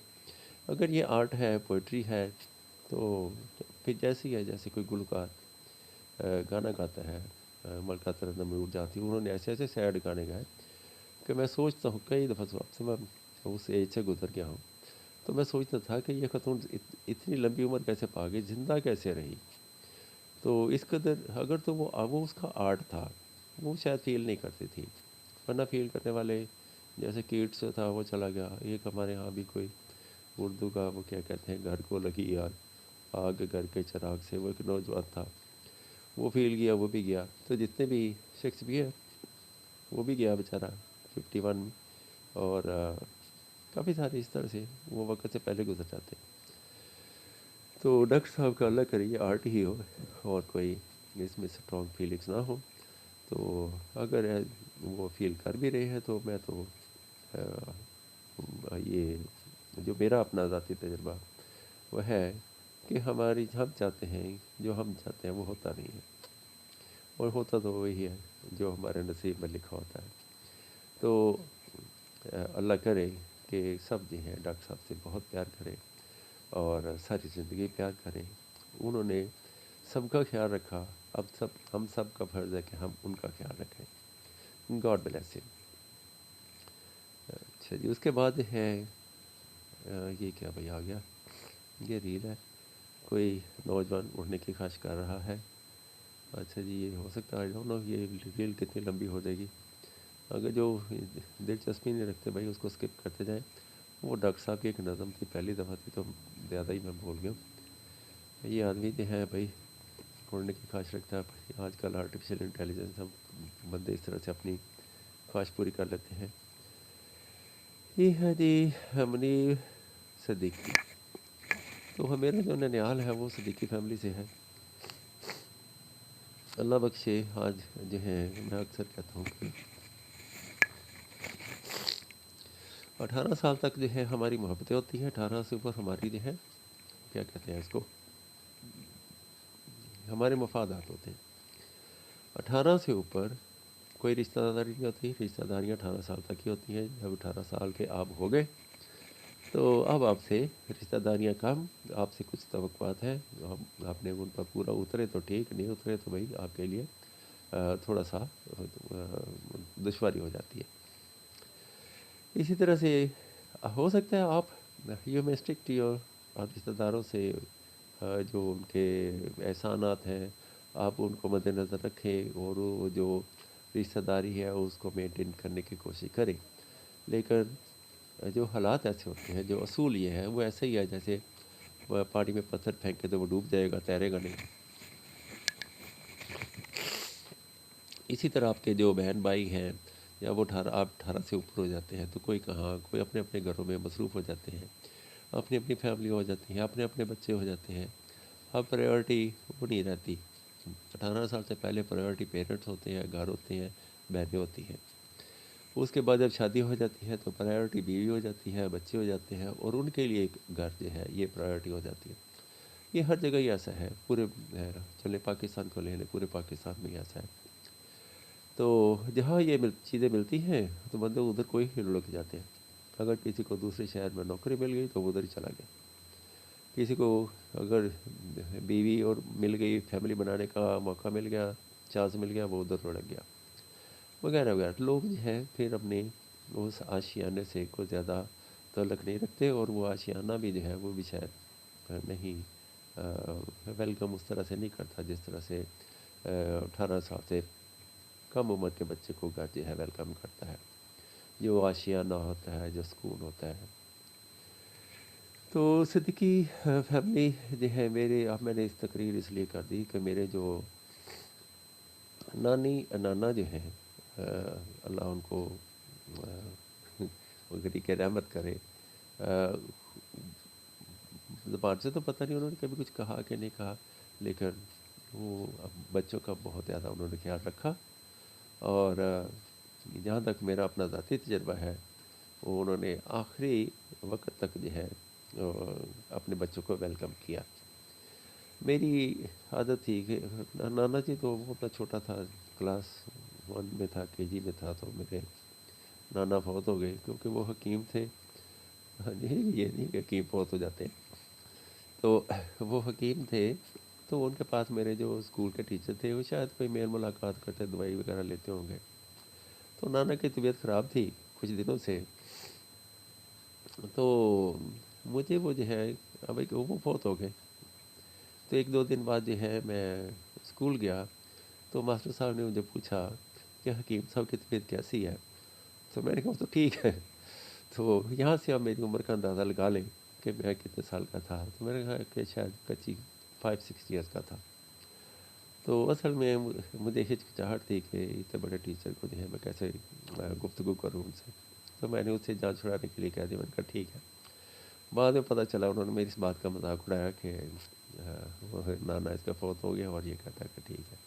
اگر یہ آرٹ ہے, پوئٹری ہے, تو پھر جیسی ہے جیسے کوئی گلوکار گانا گاتا ہے, ملکہ ترنم اڑ جاتی, انہوں نے ایسے سیڈ گانے گائے کہ میں سوچتا ہوں کئی دفعہ اب سے میں اس ایج سے گزر گیا ہوں تو میں سوچتا تھا کہ یہ خاتون اتنی لمبی عمر کیسے پا گئی, زندہ کیسے رہی. تو اس قدر اگر تو وہ اس کا آرٹ تھا, وہ شاید فیل نہیں کرتی تھی. ورنہ فیل کرنے والے جیسے کیٹس تھا وہ چلا گیا. ایک ہمارے ہاں بھی کوئی اردو کا وہ کیا کہتے ہیں, گھر کو لگی آگ گھر کے چراغ سے, وہ ایک نوجوان تھا, وہ فیل گیا, وہ بھی گیا. تو جتنے بھی شخص بھی ہے وہ بھی گیا بیچارہ 51 میں. اور کافی سارے اس طرح سے وہ وقت سے پہلے گزر جاتے. تو ڈاکٹر صاحب کا اللہ کرے یہ آرٹ ہی ہو اور کوئی اس میں اسٹرانگ فیلنگس نہ ہو. تو اگر وہ فیل کر بھی رہے ہیں تو میں تو یہ جو میرا اپنا ذاتی تجربہ وہ ہے کہ ہم چاہتے ہیں, جو ہم چاہتے ہیں وہ ہوتا نہیں ہے, اور ہوتا تو وہی ہے جو ہمارے نصیب میں لکھا ہوتا ہے. تو اللہ کرے کہ سب جو ہیں ڈاکٹر صاحب سے بہت پیار کریں اور ساری زندگی پیار کریں. انہوں نے سب کا خیال رکھا, اب ہم سب کا فرض ہے کہ ہم ان کا خیال رکھیں. گاڈ بلیس ہم. اچھا جی, اس کے بعد ہے یہ کیا بھائی آ گیا, یہ ریل ہے, کوئی نوجوان اڑنے کی خواہش کر رہا ہے. اچھا جی, یہ ہو سکتا ہے یہ ریل کتنی لمبی ہو جائے گی. اگر جو دلچسپی نہیں رکھتے بھائی اس کو سکپ کرتے جائیں. وہ ڈاکٹر صاحب کی ایک نظم تھی, پہلی دفعہ تھی تو زیادہ ہی میں بھول گیا. یہ آدمی جو ہے بھائی اڑنے کی خواہش رکھتا ہے. آج کل آرٹیفیشیل انٹیلیجنس ہم بندے اس طرح سے اپنی خواہش پوری کر لیتے ہیں. یہ ہے جی منیر صدیقی. تو میرا جو ننیال ہے وہ صدیقی فیملی سے ہے. اللہ بخشے. آج جو ہے میں اکثر کہتا ہوں کہ 18 سال تک جو ہے ہماری محبتیں ہوتی ہیں, 18 سے اوپر ہماری جو ہے کیا کہتے ہیں اس کو, ہمارے مفادات ہوتے ہیں. 18 سے اوپر کوئی رشتہ داری نہیں ہوتی. رشتہ داریاں 18 سال تک ہی ہوتی ہیں. جب 18 سال کے آپ ہو گئے تو اب آپ سے رشتہ داریاں کم, آپ سے کچھ توقعات ہیں, آپ نے ان پر پورا اترے تو ٹھیک, نہیں اترے تو بھائی آپ کے لیے تھوڑا سا دشواری ہو جاتی ہے. اسی طرح سے ہو سکتا ہے آپ یو میں اسٹرکٹ یور رشتہ داروں سے جو ان کے احسانات ہیں آپ ان کو مد نظر رکھیں اور وہ جو رشتہ داری ہے اس کو مینٹین کرنے کی کوشش کریں. لیکن جو حالات ایسے ہوتے ہیں, جو اصول یہ ہے وہ ایسے ہی ہے جیسے پانی میں پتھر پھینکے تو وہ ڈوب جائے گا, تیرے گا نہیں. اسی طرح آپ کے جو بہن بھائی ہیں یا وہ 18 سے اوپر ہو جاتے ہیں تو کوئی کہاں, کوئی اپنے اپنے گھروں میں مصروف ہو جاتے ہیں, اپنی اپنی فیملی ہو جاتی ہیں, اپنے اپنے بچے ہو جاتے ہیں. اب پرائیورٹی وہ نہیں رہتی. 18 سال سے پہلے پرائیورٹی پیرنٹس ہوتے ہیں، گھر ہوتے ہیں، بہنیں ہوتی ہیں۔ اس کے بعد جب شادی ہو جاتی ہے تو پرائیورٹی بیوی ہو جاتی ہے، بچے ہو جاتے ہیں، اور ان کے لیے ایک گھر جو ہے یہ پرائیورٹی ہو جاتی ہے۔ یہ ہر جگہ ہی ایسا ہے، پورے چلے پاکستان کو لے لیں، پورے پاکستان میں ہی ایسا ہے۔ تو جہاں یہ چیزیں ملتی ہیں تو بندے ادھر کوئی ہی لڑک جاتے ہیں۔ اگر کسی کو دوسرے شہر میں نوکری مل گئی تو وہ ادھر ہی چلا گیا، کسی کو اگر بیوی اور مل گئی، فیملی بنانے کا موقع مل گیا، چانس مل گیا، وہ ادھر لڑک گیا، وغیرہ وغیرہ۔ لوگ جو ہے پھر اپنے اس آشیانے سے کوئی زیادہ تعلق نہیں رکھتے، اور وہ آشیانہ بھی جو ہے وہ بھی شاید نہیں ویلکم اس طرح سے نہیں کرتا جس طرح سے 18 سال سے کم عمر کے بچے کو گھر جو ہے ویلکم کرتا ہے، جو آشیانہ ہوتا ہے، جو سکون ہوتا ہے۔ تو صدیقی فیملی جو ہے میرے، اب میں نے اس تقریر اس لیے کر دی کہ میرے جو نانی نانا جو ہیں اللہ ان کو غریق کے رحمت کرے، زبان سے تو پتہ نہیں انہوں نے کبھی کچھ کہا کہ نہیں کہا، لیکن وہ بچوں کا بہت زیادہ انہوں نے خیال رکھا، اور جہاں تک میرا اپنا ذاتی تجربہ ہے وہ انہوں نے آخری وقت تک جو ہے اپنے بچوں کو ویلکم کیا۔ میری عادت تھی کہ نانا جی تو وہ اپنا چھوٹا تھا، کلاس 1 میں تھا، KG میں تھا، تو میرے نانا فوت ہو گئے کیونکہ وہ حکیم تھے۔ یہ نہیں کہ حکیم فوت ہو جاتے ہیں، تو وہ حکیم تھے، تو ان کے پاس میرے جو اسکول کے ٹیچر تھے وہ شاید کوئی میل ملاقات کرتے، دوائی وغیرہ لیتے ہوں گے۔ تو نانا کی طبیعت خراب تھی کچھ دنوں سے، تو مجھے وہ جو ہے اب وہ فوت ہو گئے، تو 1-2 دن بعد جو ہے میں اسکول گیا، تو ماسٹر صاحب نے مجھے پوچھا کہ حکیم صاحب کی طبیعت کیسی ہے؟ تو میں نے کہا تو ٹھیک ہے۔ تو یہاں سے آپ میری عمر کا اندازہ لگا لیں کہ میں کتنے سال کا تھا، تو میں نے کہا کہ شاید کچی 5-6 ایئرس کا تھا۔ تو اصل میں مجھے ہچکچاہٹ تھی کہ اتنے بڑے ٹیچر کو جو ہے میں کیسے گفتگو کروں ان سے، تو میں نے اس سے جان چھڑانے کے لیے کہہ دیا، میں نے کہا ٹھیک ہے۔ بعد میں پتہ چلا انہوں نے میری اس بات کا مذاق اڑایا کہ وہ نانا اس کا فوت ہو گیا، اور یہ کہتا ہے کہ ٹھیک ہے۔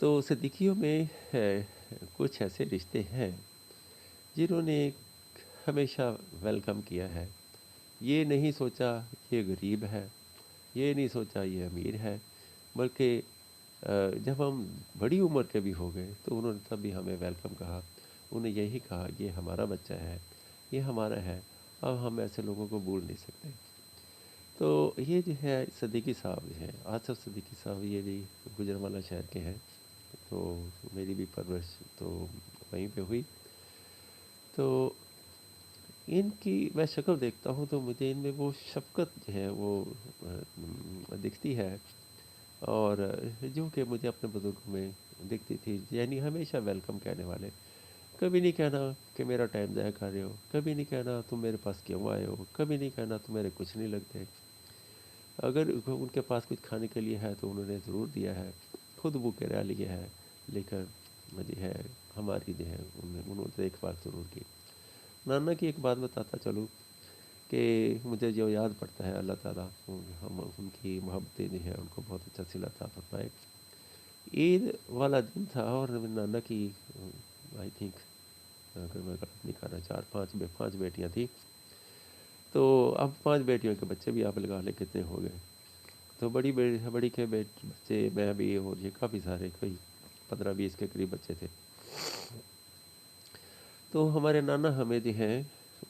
تو صدیقیوں میں کچھ ایسے رشتے ہیں جنہوں نے ہمیشہ ویلکم کیا ہے، یہ نہیں سوچا یہ غریب ہے، یہ نہیں سوچا یہ امیر ہے، بلکہ جب ہم بڑی عمر کے بھی ہو گئے تو انہوں نے تب بھی ہمیں ویلکم کہا، انہوں نے یہی کہا یہ ہمارا بچہ ہے، یہ ہمارا ہے، اب ہم ایسے لوگوں کو بھول نہیں سکتے۔ تو یہ جو ہے صدیقی صاحب جو ہے آصف صدیقی صاحب، یہ بھی گجرانوالہ شہر کے ہیں، تو میری بھی پرورش تو وہیں پہ ہوئی۔ تو ان کی میں شکل دیکھتا ہوں تو مجھے ان میں وہ شفقت جو ہے وہ دکھتی ہے، اور جو کہ مجھے اپنے بزرگوں میں دکھتی تھی، یعنی ہمیشہ ویلکم کہنے والے، کبھی نہیں کہنا کہ میرا ٹائم ضائع کر رہے ہو، کبھی نہیں کہنا تم میرے پاس کیوں آئے ہو، کبھی نہیں کہنا تم میرے کچھ نہیں لگتے۔ اگر ان کے پاس کچھ کھانے کے لیے ہے تو انہوں نے ضرور دیا ہے، خود بھوکے رہ لیے ہے، لیکن مجھے ہے ہماری جو ہے انہوں نے ایک بات ضرور کی۔ نانا کی ایک بات بتاتا چلوں کہ مجھے جو یاد پڑتا ہے، اللہ تعالیٰ ہم ان کی محبتیں جو ہیں ان کو بہت اچھا صلہ عطا فرمائے۔ عید والا دن تھا، اور نانا کی آئی تھنک اگر میں غلط نہیں کر رہا 4-5 بیٹیاں تھیں، تو اب 5 بیٹیوں کے بچے بھی آپ لگا لیں کتنے ہو گئے۔ تو بڑی کے بچے، میں بھی، اور یہ کافی سارے، کوئی 15-20 کے قریب بچے تھے۔ تو ہمارے نانا ہمیں جو ہیں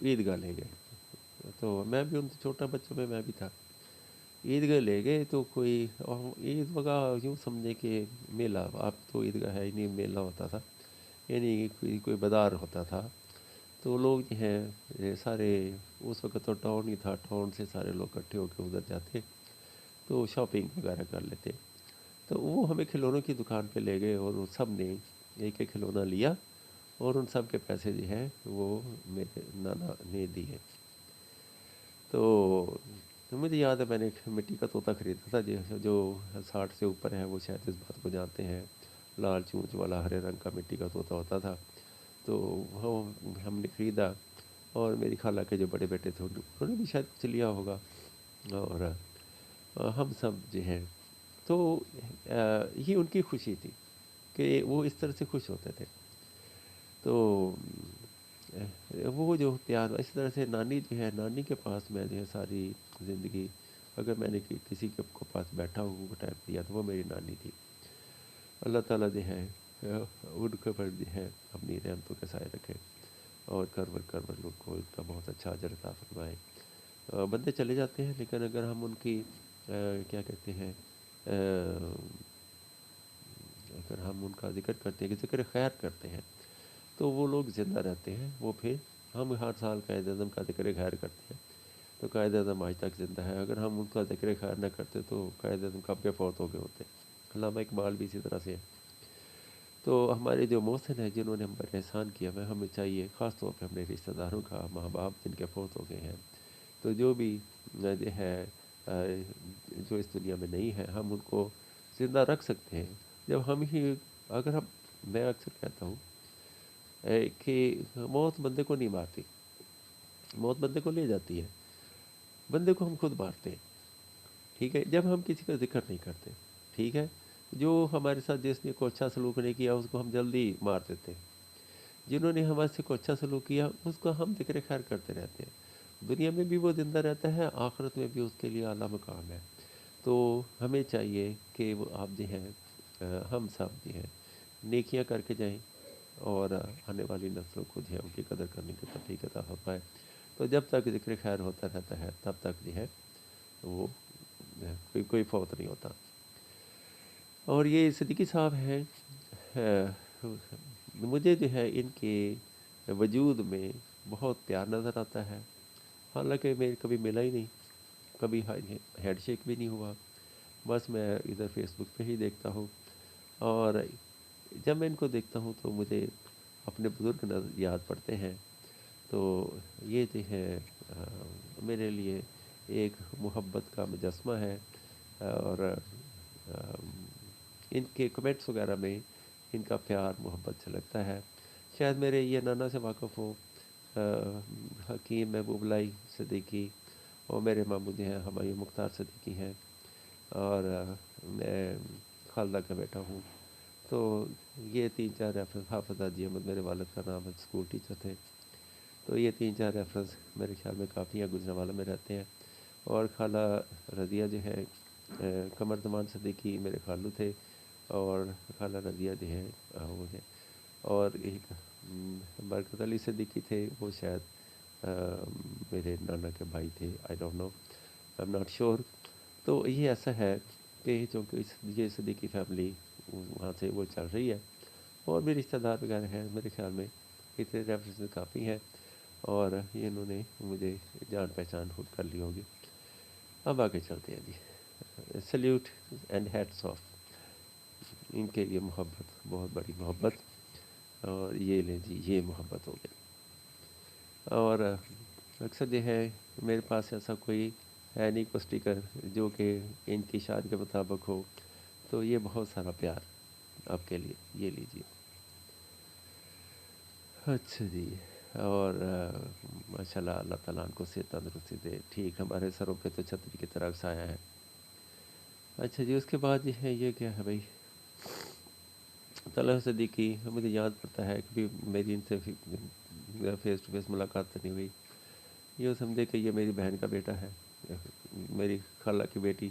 عیدگاہ لے گئے، تو میں بھی ان چھوٹا بچوں میں بھی تھا۔ عیدگاہ لے گئے تو کوئی عید وغیرہ یوں سمجھے کہ میلہ، اب تو عیدگاہ ہے ہی نہیں، میلہ ہوتا تھا، یعنی کوئی بازار ہوتا تھا۔ تو لوگ جو ہیں یہ سارے، اس وقت تو ٹاؤن ہی تھا، ٹاؤن سے سارے لوگ اکٹھے ہو کے ادھر جاتے تو شاپنگ وغیرہ کر لیتے۔ تو وہ ہمیں کھلونوں کی دکان پہ لے گئے، اور ان سب نے ایک ایک کھلونا لیا، اور ان سب کے پیسے جو ہیں وہ میرے نانا نے دیے۔ تو مجھے یاد ہے میں نے ایک مٹی کا طوطا خریدا تھا، جو 60 سے اوپر ہے وہ شاید اس بات کو جانتے ہیں، لال چونچ والا ہرے رنگ کا مٹی کا طوطا ہوتا تھا، تو وہ ہم نے خریدا، اور میری خالہ کے جو بڑے بیٹے تھے انہوں نے بھی شاید کچھ لیا ہوگا، اور ہم سب جو ہیں تو یہ ان کی خوشی تھی کہ وہ اس طرح سے خوش ہوتے تھے. تو وہ جو پیار اس طرح سے نانی جو ہے، نانی کے پاس میں جو ہے ساری زندگی، اگر میں نے کسی کے پاس بیٹھا ہوں ٹائم دیا تو وہ میری نانی تھی. اللہ تعالیٰ جو ہے ان کے پر جو ہے اپنی رحمتوں کے سائے رکھے اور کرور ان کو ان کا بہت اچھا اجر عطا فرمائے. بندے چلے جاتے ہیں لیکن اگر ہم ان کی کیا کہتے ہیں اگر ہم ان کا ذکر کرتے ہیں، کہ ذکر خیر کرتے ہیں، تو وہ لوگ زندہ رہتے ہیں. وہ پھر ہم ہر سال قائد اعظم کا ذکر خیر کرتے ہیں تو قائد اعظم آج تک زندہ ہے. اگر ہم ان کا ذکر خیر نہ کرتے تو قائد اعظم کب کے فوت ہو گئے ہوتے. علامہ اقبال بھی اسی طرح سے ہے. تو ہمارے جو محسن ہیں جنہوں نے ہم پر احسان کیا ہے، ہمیں چاہیے خاص طور پہ اپنے رشتہ داروں کا، ماں باپ جن کے فوت ہو گئے ہیں، تو جو بھی جو ہے جو اس دنیا میں نہیں ہے، ہم ان کو زندہ رکھ سکتے ہیں جب ہم ہی اگر ہم میں اکثر کہتا ہوں کہ موت بندے کو نہیں مارتی، موت بندے کو لے جاتی ہے، بندے کو ہم خود مارتے ہیں. ٹھیک ہے، جب ہم کسی کا ذکر نہیں کرتے. ٹھیک ہے، جو ہمارے ساتھ جس نے کوئی اچھا سلوک نہیں کیا اس کو ہم جلدی مار دیتے ہیں. جنہوں نے ہمارے سے کوئی اچھا سلوک کیا اس کو ہم ذکر خیر کرتے رہتے ہیں. دنیا میں بھی وہ زندہ رہتا ہے، آخرت میں بھی اس کے لیے اعلیٰ مقام ہے. تو ہمیں چاہیے کہ وہ آپ جو ہیں ہم سب جو ہیں نیکیاں کر کے جائیں اور آنے والی نسلوں کو جو ہے ان کی قدر کرنے کی توفیق عطا فرمائے. تو جب تک ذکر خیر ہوتا رہتا ہے تب تک جو ہے وہ کوئی فوت نہیں ہوتا. اور یہ صدیقی صاحب ہیں، مجھے جو ہے ان کے وجود میں بہت پیار نظر آتا ہے. حالانکہ میں کبھی ملا ہی نہیں، کبھی ہینڈ شیک بھی نہیں ہوا، بس میں ادھر فیس بک پہ ہی دیکھتا ہوں. اور جب میں ان کو دیکھتا ہوں تو مجھے اپنے بزرگ یاد پڑتے ہیں. تو یہ جو ہے میرے لیے ایک محبت کا مجسمہ ہے. اور ان کے کمنٹس وغیرہ میں ان کا پیار محبت سے لگتا ہے. شاید میرے یہ نانا سے واقف ہوں، حکیم محبوب لائی صدیقی، اور میرے ماموں جو ہیں ہمایوں مختار صدیقی ہیں، اور میں خالدہ کا بیٹا ہوں. تو یہ 3-4 ریفرنس، حافظ حاجی احمد میرے والد کا نام ہے، اسکول ٹیچر تھے. تو یہ 3-4 ریفرنس میرے خیال میں کافی ہیں، گجرانوالہ میں رہتے ہیں. اور خالہ رضیہ جو ہے قمر زمان صدیقی میرے خالو تھے، اور خالہ رضیہ جو ہے وہ ہے. اور ایک برکت علی صدیقی تھے، وہ شاید میرے نانا کے بھائی تھے، I don't know, I am not sure. تو یہ ایسا ہے کہ چونکہ یہ صدیقی فیملی وہاں سے وہ چل رہی ہے، اور بھی رشتہ دار وغیرہ ہیں میرے خیال میں اتنے ریفرنس کافی ہیں، اور یہ انہوں نے مجھے جان پہچان خود کر لی ہوگی. اب آگے چلتے ہیں جی. سلیوٹ اینڈ ہیٹس آف، ان کے لیے محبت، بہت بڑی محبت. اور یہ لیں جی، یہ محبت ہو گئی. اور اکثر جو ہے میرے پاس ایسا کوئی ہے نہیں کو اسٹیکر جو کہ ان کی شان کے مطابق ہو، تو یہ بہت سارا پیار آپ کے لیے، یہ لیجیے. اچھا جی. اور ماشاء اللہ، اللہ تعالیٰ ان کو صحت تندرستی دے. ٹھیک، ہمارے سروں پہ تو چھتری کی طرح سایہ ہے. اچھا جی، اس کے بعد جو ہے یہ کیا ہے بھائی، طلحہ صدیقی. مجھے یاد پڑتا ہے کبھی میری ان سے فیس ٹو فیس ملاقات نہیں ہوئی. یہ سمجھے کہ یہ میری بہن کا بیٹا ہے، میری خالہ کی بیٹی.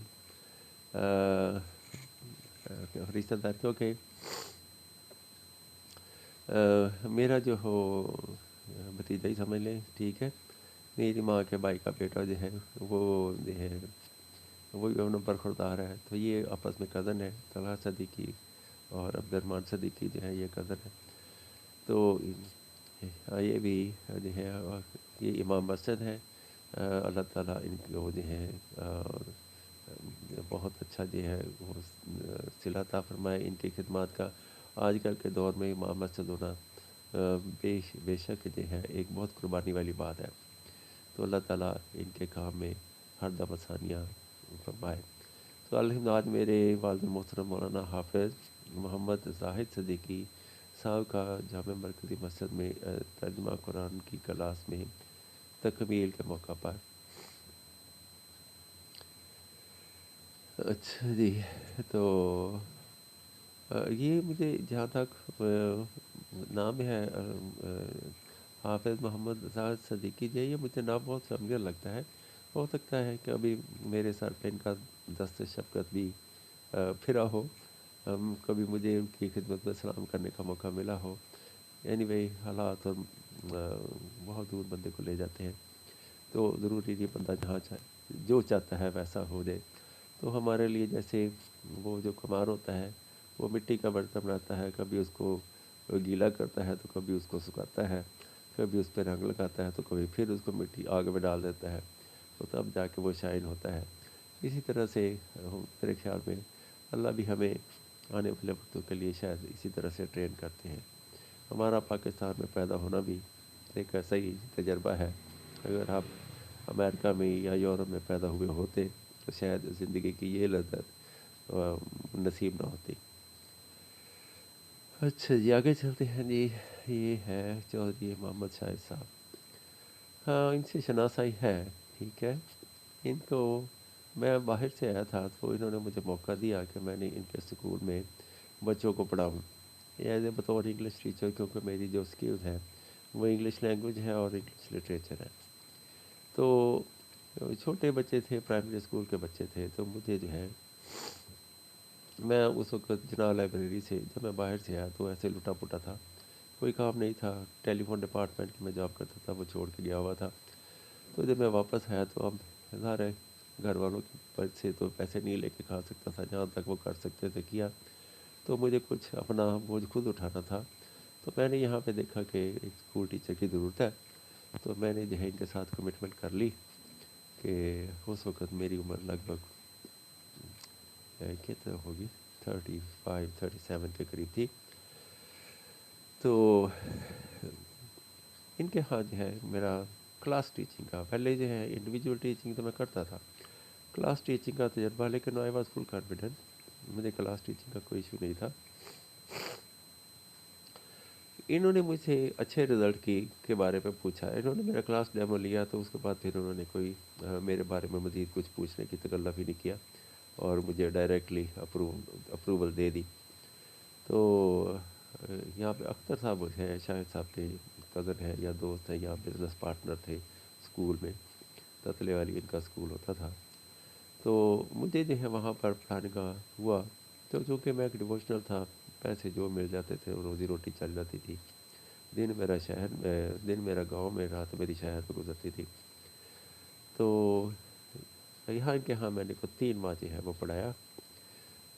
رشتہ دار کیونکہ میرا جو ہو بھتیجا ہی سمجھ لیں. ٹھیک ہے، میری ماں کے بھائی کا بیٹا جو ہے وہ جو ہے وہی نمبر خوردار ہے. تو یہ آپس میں کزن ہے، طلحہ صدیقی اور عبد الرحمن صدیقی جو ہے یہ کزن ہے. تو یہ بھی جو ہے یہ امام مسجد ہے. اللہ تعالیٰ ان کو جو ہے بہت اچھا جو ہے وہ صلہ عطا فرمائے ان کی خدمات کا. آج کل کے دور میں امام مسجد ہونا بے شک جو ہے ایک بہت قربانی والی بات ہے. تو اللہ تعالیٰ ان کے کام میں ہر دم آسانیاں فرمائے. تو الحمد آج میرے والد محترم مولانا حافظ محمد زاہد صدیقی صاحب کا جامع مرکزی مسجد میں ترجمہ قرآن کی کلاس میں تکمیل کے موقع پر اچھا جی، تو یہ مجھے جہاں تک نام ہے حافظ محمد زاہد صدیقی جی، یہ مجھے نام بہت فیملیئر لگتا ہے. ہو سکتا ہے کہ ابھی میرے سر پہ ان کا دست شفقت بھی پھرا ہو، کبھی مجھے ان کی خدمت میں سلام کرنے کا موقع ملا ہو. اینی وے حالات اور بہت دور بندے کو لے جاتے ہیں، تو ضروری نہیں بندہ جہاں چاہے جو چاہتا ہے ویسا ہو جائے. تو ہمارے لیے جیسے وہ جو کمار ہوتا ہے وہ مٹی کا برتن بناتا ہے، کبھی اس کو گیلا کرتا ہے تو کبھی اس کو سکھاتا ہے، کبھی اس پہ رنگ لگاتا ہے تو کبھی پھر اس کو مٹی آگ میں ڈال دیتا ہے، تو تب جا کے وہ شائن ہوتا ہے. اسی طرح سے میرے خیال میں اللہ بھی ہمیں آنے والے وقتوں کے لیے شاید اسی طرح سے ٹرین کرتے ہیں. ہمارا پاکستان میں پیدا ہونا بھی ایک ایسا ہی تجربہ ہے. اگر آپ امریکہ میں یا یورپ میں پیدا ہوئے ہوتے تو شاید زندگی کی یہ لذت نصیب نہ ہوتی. اچھا جی، آگے چلتے ہیں جی. یہ ہے چودھری محمد شاہد صاحب. ہاں، ان سے شناسائی ہے، ٹھیک ہے. ان کو میں باہر سے آیا تھا تو انہوں نے مجھے موقع دیا کہ میں نے ان کے اسکول میں بچوں کو پڑھاؤں ایز اے بطور انگلش ٹیچر، کیونکہ میری جو اسکلز ہے وہ انگلش لینگویج ہے اور انگلش لٹریچر ہے. تو چھوٹے بچے تھے، پرائمری اسکول کے بچے تھے، تو مجھے جو ہے میں اس وقت جناب لائبریری سے جب میں باہر سے آیا تو ایسے لٹا پٹا تھا، کوئی کام نہیں تھا. ٹیلی فون ڈپارٹمنٹ کی میں جاب کرتا تھا، وہ چھوڑ کے گیا ہوا تھا. تو جب میں واپس آیا تو اب ظاہر ہے گھر والوں کی پرس سے تو پیسے نہیں لے کے کھا سکتا تھا، جہاں تک وہ کر سکتے تھے کیا. تو مجھے کچھ اپنا بوجھ خود اٹھانا تھا. تو میں نے یہاں پہ دیکھا کہ ایک اسکول ٹیچر کی ضرورت ہے، تو میں نے جو ہے ان کے ساتھ کمٹمنٹ کر لی کہ اس وقت میری عمر لگ بھگ کتنا ہوگی 35-37 کے قریب تھی. تو ان کے ہاں جو ہے میرا کلاس ٹیچنگ کا، پہلے جو ہے انڈیویجول ٹیچنگ تو میں کرتا تھا، کلاس ٹیچنگ کا تجربہ، لیکن آئی واز فل کانفیڈنٹ، مجھے کلاس ٹیچنگ کا کوئی ایشو نہیں تھا. انہوں نے مجھ سے اچھے رزلٹ کے بارے میں پوچھا. انہوں نے میرا کلاس ڈیمو لیا تو اس کے بعد پھر انہوں نے کوئی میرے بارے میں مزید کچھ پوچھنے کی تکلف ہی نہیں کیا اور مجھے ڈائریکٹلی اپروول دے دی. تو یہاں پہ اختر صاحب ہیں، شاہد صاحب کے کزن ہیں یا دوست ہیں یا بزنس پارٹنر تھے اسکول میں، تتلے والی ان کا اسکول ہوتا تھا. تو مجھے جو ہے وہاں پر پڑھانے کا ہوا. تو چونکہ میں ایک ڈیووشنل تھا، پیسے جو مل جاتے تھے روزی روٹی چل جاتی تھی. دن میرا گاؤں میں، رات میری شہر پہ گزرتی تھی. تو یہاں ان کے ہاں میں نے کو 3 ماہ جو ہے وہ پڑھایا.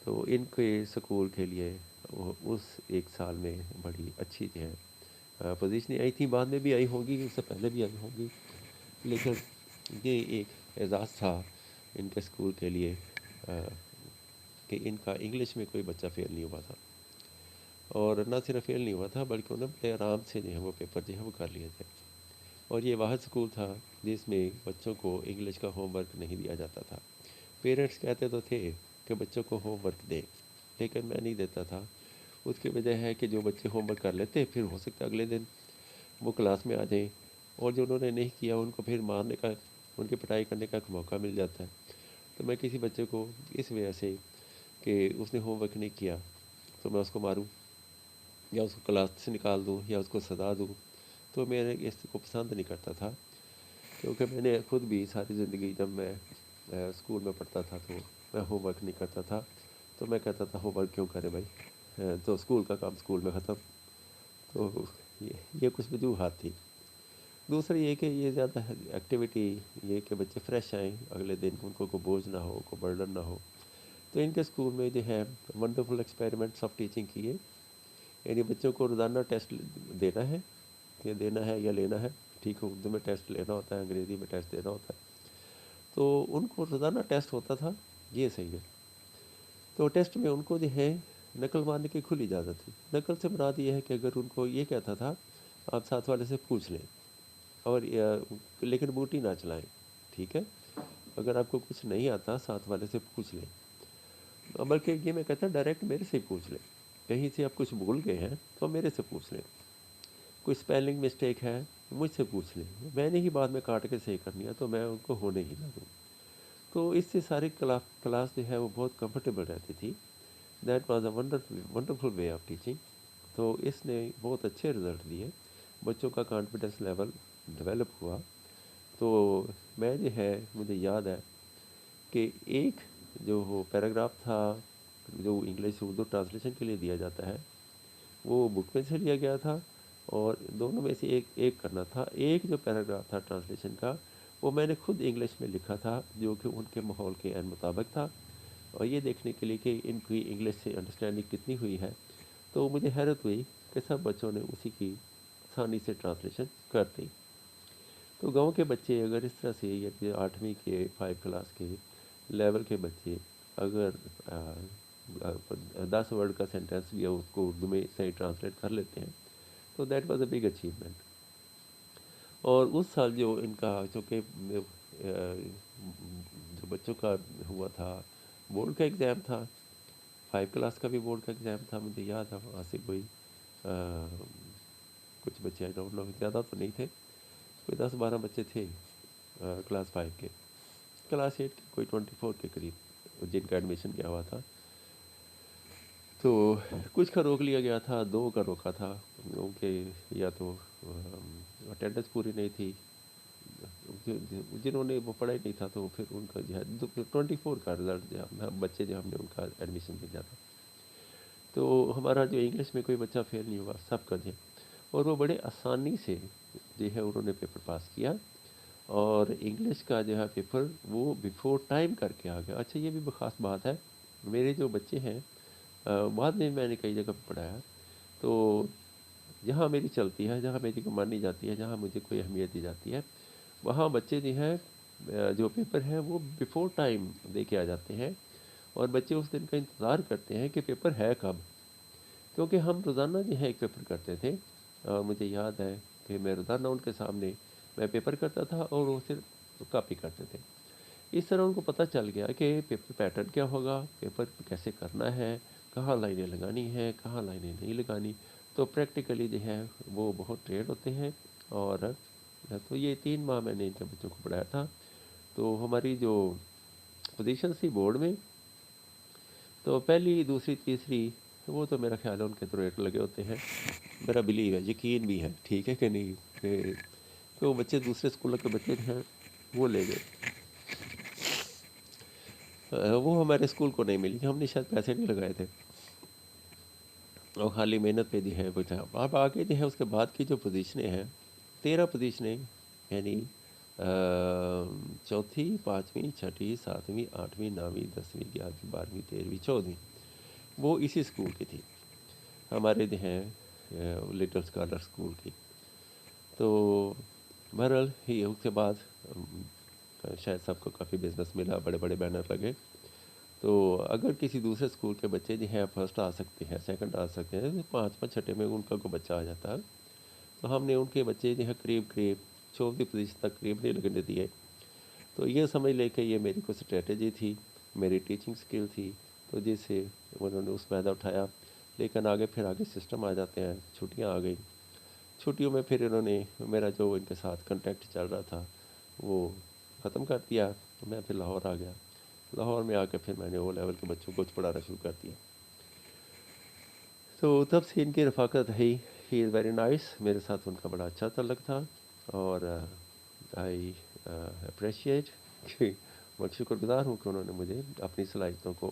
تو ان کے سکول کے لیے اس ایک سال میں بڑی اچھی جو ہے پوزیشنیں آئی تھیں، بعد میں بھی آئی ہوں گی، اس سے پہلے بھی آئی ہوں گی، لیکن یہ ایک اعزاز تھا ان کے اسکول کے لیے کہ ان کا انگلش میں کوئی بچہ فیل نہیں ہوا تھا. اور نہ صرف فیل نہیں ہوا تھا بلکہ انہوں نے بڑے آرام سے جو ہے وہ پیپر جو ہے وہ کر لیے تھے. اور یہ واحد اسکول تھا جس میں بچوں کو انگلش کا ہوم ورک نہیں دیا جاتا تھا. پیرنٹس کہتے تو تھے کہ بچوں کو ہوم ورک دیں، لیکن میں نہیں دیتا تھا. اس کی وجہ ہے کہ جو بچے ہوم ورک کر لیتے پھر ہو سکتا ہے اگلے دن وہ کلاس میں آ جائیں، اور جو انہوں نے نہیں کیا ان کو پھر مارنے کا، ان کی پٹائی کرنے کا ایک موقع مل جاتا ہے. تو میں کسی بچے کو اس وجہ سے کہ اس نے ہوم ورک نہیں کیا تو میں اس کو ماروں یا اس کو کلاس سے نکال دوں یا اس کو سزا دوں، تو میں اس کو پسند نہیں کرتا تھا. کیونکہ میں نے خود بھی ساری زندگی جب میں اسکول میں پڑھتا تھا تو میں ہوم ورک نہیں کرتا تھا. تو میں کہتا تھا ہوم ورک کیوں کرے بھائی، تو اسکول کا کام اسکول میں ختم. تو یہ کچھ وجوہات تھی. دوسرا یہ کہ یہ زیادہ ایکٹیویٹی، یہ کہ بچے فریش آئیں اگلے دن، ان کو کوئی بوجھ نہ ہو، کوئی برڈن نہ ہو. تو ان کے اسکول میں جو ہے ونڈرفل ایکسپیریمنٹس آف ٹیچنگ کیے. یعنی بچوں کو روزانہ ٹیسٹ دینا ہے، کہ دینا ہے یا لینا ہے، ٹھیک ہے، اردو میں ٹیسٹ لینا ہوتا ہے، انگریزی میں ٹیسٹ دینا ہوتا ہے. تو ان کو روزانہ ٹیسٹ ہوتا تھا، یہ صحیح ہے. تو ٹیسٹ میں ان کو جو ہے نقل مارنے کی کھلی اجازت تھی. نقل سے مراد یہ ہے کہ اگر ان کو یہ کہتا تھا آپ ساتھ والے سے پوچھ لیں، اور لیکن بوٹی نہ چلائیں، ٹھیک ہے، اگر آپ کو کچھ نہیں آتا ساتھ والے سے پوچھ لیں. بلکہ یہ میں کہتا ڈائریکٹ میرے سے پوچھ لیں، کہیں سے آپ کچھ بھول گئے ہیں تو میرے سے پوچھ لیں. کوئی اسپیلنگ مسٹیک ہے مجھ سے پوچھ لیں، میں نے ہی بعد میں کاٹ کے صحیح کرنی ہے تو میں ان کو ہونے ہی نہ دوں. تو اس سے ساری کلاس جو ہے وہ بہت کمفرٹیبل رہتی تھی. That was a wonderful way of teaching. تو اس نے بہت اچھے رزلٹ دیے, بچوں کا کانفیڈنس لیول ڈیولپ ہوا. تو میں جو ہے مجھے یاد ہے کہ ایک جو وہ پیراگراف تھا جو انگلش سے اردو ٹرانسلیشن کے لیے دیا جاتا ہے, وہ بک میں سے لیا گیا تھا, اور دونوں میں سے ایک کرنا تھا. ایک جو پیراگراف تھا ٹرانسلیشن کا, وہ میں نے خود انگلش میں لکھا تھا, جو کہ ان کے ماحول کے عین مطابق تھا, اور یہ دیکھنے کے لیے کہ ان کی انگلش سے انڈرسٹینڈنگ کتنی ہوئی ہے. تو مجھے حیرت ہوئی کہ سب بچوں نے اسی کی آسانی سے ٹرانسلیشن کر دی. تو گاؤں کے بچے اگر اس طرح سے, یا کہ 8ویں کے 5 کلاس کے لیول کے بچے اگر 10 ورڈ کا سینٹینس بھی اس کو اردو میں صحیح ٹرانسلیٹ کر لیتے ہیں, تو that was a big achievement. اور اس سال جو ان کا چونکہ جو بچوں کا ہوا تھا بورڈ کا ایگزام تھا, 5 کلاس کا بھی بورڈ کا ایگزام تھا. مجھے یاد ہے وہاں سے کوئی کچھ بچے آئی ڈونٹ نو, زیادہ تو نہیں تھے, کوئی 10-12 بچے تھے کلاس 5 کے. کلاس 8 کے کوئی 24 کے قریب جن کا ایڈمیشن کیا ہوا تھا. تو کچھ کا روک لیا گیا تھا, 2 کا روکا تھا, کیونکہ یا تو اٹینڈنس پوری نہیں تھی, جنہوں نے وہ پڑھا ہی نہیں تھا, تو پھر ان کا جو ہے 24 کا رزلٹ جو بچے جو ہم نے ان کا ایڈمیشن بھیجا تھا. تو ہمارا جو انگلش میں کوئی بچہ فیل نہیں ہوا, سب کا جو, اور وہ بڑے آسانی سے جو ہے انہوں نے پیپر پاس کیا, اور انگلش کا جو ہے پیپر وہ بیفور ٹائم کر کے آ گیا. اچھا, یہ بھی خاص بات ہے, میرے جو بچے ہیں بعد میں نے کئی جگہ پہ پڑھایا, تو جہاں میری چلتی ہے, جہاں میری کو مانی جاتی ہے, جہاں مجھے کوئی اہمیت دی جاتی ہے, وہاں بچے جو ہیں جو پیپر ہے وہ بیفور ٹائم دے کے آ جاتے ہیں, اور بچے اس دن کا انتظار کرتے ہیں کہ پیپر ہے کب. کیونکہ ہم روزانہ جو ہے ایک پیپر کرتے تھے, اور مجھے یاد ہے کہ میں روزانہ ان کے سامنے میں پیپر کرتا تھا, اور وہ صرف کاپی کرتے تھے. اس طرح ان کو پتہ چل گیا کہ پیپر پیٹرن کیا ہوگا, پیپر کیسے کرنا ہے, کہاں لائنیں لگانی ہیں, کہاں لائنیں نہیں لگانی. تو پریکٹیکلی جو ہے وہ بہت ٹرینڈ ہوتے ہیں. اور تو یہ 3 ماہ میں نے ان کے بچوں کو پڑھایا تھا. تو ہماری جو پوزیشن تھی بورڈ میں, تو پہلی, دوسری, تیسری, وہ تو میرا خیال ہے ان کے تو ریٹ لگے ہوتے ہیں. میرا بلیو ہے, یقین بھی ہے, ٹھیک ہے کہ نہیں, کہ وہ بچے دوسرے اسکولوں کے بچے ہیں وہ لے گئے. وہ ہمارے اسکول کو نہیں ملی, ہم نے شاید پیسے نہیں لگائے تھے, اور خالی محنت پہ جو ہے وہ تھا. اب آگے جو ہے اس کے بعد کی جو پوزیشنیں ہیں, 13 پوزیشنیں, یعنی 4تھی, 5ویں, 6ٹھی, 7ویں, 8ویں, 9ویں, 10ویں, 11ویں, 12ویں, 13ویں, 14ویں, وہ اسی اسکول کی تھی, ہمارے جو ہیں لٹل اسکالر اسکول کی. تو بہرحال یہ اس کے بعد شاید سب کو کافی بزنس ملا, بڑے بڑے بینر لگے. تو اگر کسی دوسرے اسکول کے بچے جو ہیں فرسٹ آ سکتے ہیں, سیکنڈ آ سکتے ہیں, 5واں 6ٹھے میں ان کا کوئی بچہ آ جاتا ہے, تو ہم نے ان کے بچے جو ہیں قریب 14ویں پوزیشن تک قریب نہیں لگنے دیے. تو یہ سمجھ لے کہ یہ میری کوئی اسٹریٹجی تھی, میری ٹیچنگ سکل تھی, تو جس سے انہوں نے اس فائدہ اٹھایا. لیکن آگے سسٹم آ جاتے ہیں, چھٹیاں آ گئیں. چھٹیوں میں پھر انہوں نے میرا جو ان کے ساتھ کنٹیکٹ چل رہا تھا وہ ختم کر دیا. تو میں پھر لاہور آ گیا. لاہور میں آ کے پھر میں نے او لیول کے بچوں کو پڑھانا شروع کر دیا. تو تب سے ان کی رفاقت ہے, ہی از ویری نائس. میرے ساتھ ان کا بڑا اچھا تعلق تھا, اور آئی اپریشیٹ, میں شکر گزار ہوں کہ انہوں نے مجھے اپنی صلاحیتوں کو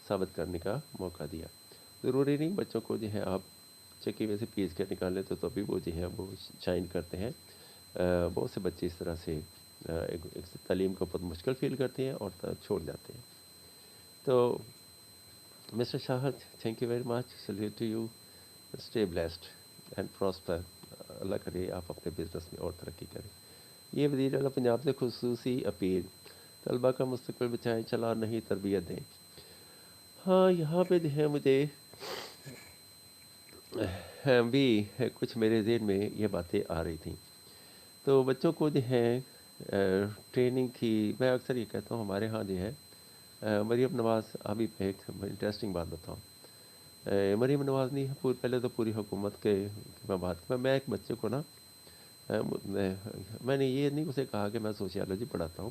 ثابت کرنے کا موقع دیا. ضروری نہیں بچوں کو جو ہے آپ چکی میں سے پیس کے نکالیں تو بھی وہ جو ہے وہ شائن کرتے ہیں. بہت سے بچے اس طرح سے ایک تعلیم کو بہت مشکل فیل کرتے ہیں اور چھوڑ جاتے ہیں. تو mister Shahid, thank you very much, salute to you, stay blessed and prosper. Allah کرے آپ اپنے بزنس میں اور ترقی کریں. یہ وزیر اعلیٰ پنجاب سے خصوصی اپیل, طلبہ کا مستقبل بچائیں, چلا نہیں تربیت دیں. ہاں, یہاں پہ جو ہے مجھے بھی کچھ میرے ذہن میں یہ باتیں آ رہی تھیں. تو بچوں کو جو ہے ٹریننگ کی, میں اکثر یہ کہتا ہوں ہمارے ہاں جو ہے مریم نواز, ابھی پہ ایک انٹرسٹنگ بات بتاؤں. مریم نواز نہیں, پہلے تو پوری حکومت کے میں بات, میں ایک بچے کو نا, میں نے یہ نہیں اسے کہا کہ میں سوشیالوجی پڑھاتا ہوں,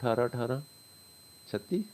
18 18 36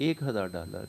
$1,000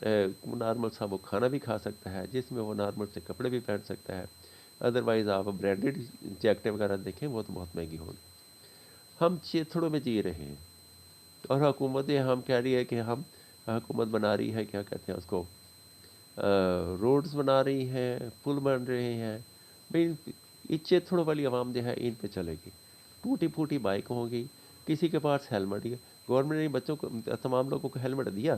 نارمل سا وہ کھانا بھی کھا سکتا ہے، جس میں وہ نارمل سے کپڑے بھی پہن سکتا ہے۔ ادروائز آپ برانڈیڈ جیکٹیں وغیرہ دیکھیں وہ تو بہت مہنگی ہوگی۔ ہم چیتھڑوں میں جی رہے ہیں، اور حکومتیں ہم کہہ رہی ہے کہ ہم حکومت بنا رہی ہے، کیا کہتے ہیں اس کو، روڈز بنا رہی ہیں، پل بن رہے ہیں۔ بھئی یہ چیتھڑوں والی عوام جو ہے ان پہ چلے گی، ٹوٹی پھوٹی بائک ہوگی، کسی کے پاس ہیلمٹ ہی ہے۔ گورنمنٹ نے بچوں کو، تمام لوگوں کو ہیلمٹ دیا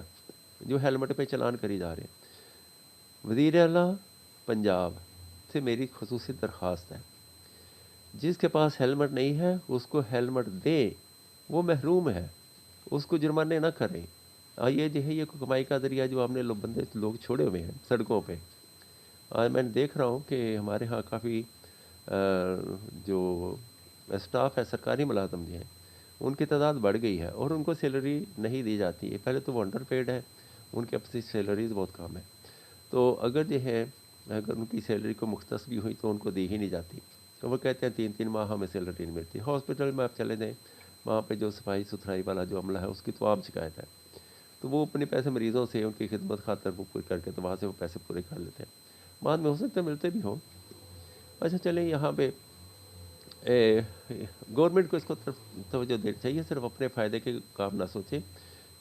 جو ہیلمٹ پہ چلان کری جا رہے ہیں۔ وزیر اعلیٰ پنجاب سے میری خصوصی درخواست ہے، جس کے پاس ہیلمٹ نہیں ہے اس کو ہیلمٹ دیں، وہ محروم ہے، اس کو جرمانے نہ کریں۔ یہ جو ہے یہ کمائی کا ذریعہ جو ہم نے لوگ چھوڑے ہوئے ہیں سڑکوں پہ۔ آج میں دیکھ رہا ہوں کہ ہمارے ہاں کافی جو اسٹاف ہے، سرکاری ملازم جو ہیں، ان کی تعداد بڑھ گئی ہے اور ان کو سیلری نہیں دی جاتی ہے۔ پہلے تو وہ انڈر پیڈ ہے، ان کی اپنی سیلریز بہت کم ہے، تو اگر جو ہے اگر ان کی سیلری کو مختص بھی ہوئی تو ان کو دی ہی نہیں جاتی، تو وہ کہتے ہیں 3 ماہ ہمیں سیلری نہیں ملتی۔ ہاسپٹل میں آپ چلے جائیں، وہاں پہ جو صفائی ستھرائی والا جو عملہ ہے اس کی تو عام شکایت ہے، تو وہ اپنے پیسے مریضوں سے ان کی خدمت خاطر وہ پوری کر کے تو وہاں سے وہ پیسے پورے کر لیتے ہیں، بعد میں ہو سکتا ہے ملتے بھی ہوں۔ اچھا چلیں، یہاں پہ گورنمنٹ کو اس کو طرف توجہ دینی چاہیے، صرف اپنے فائدے کے کام نہ سوچیں۔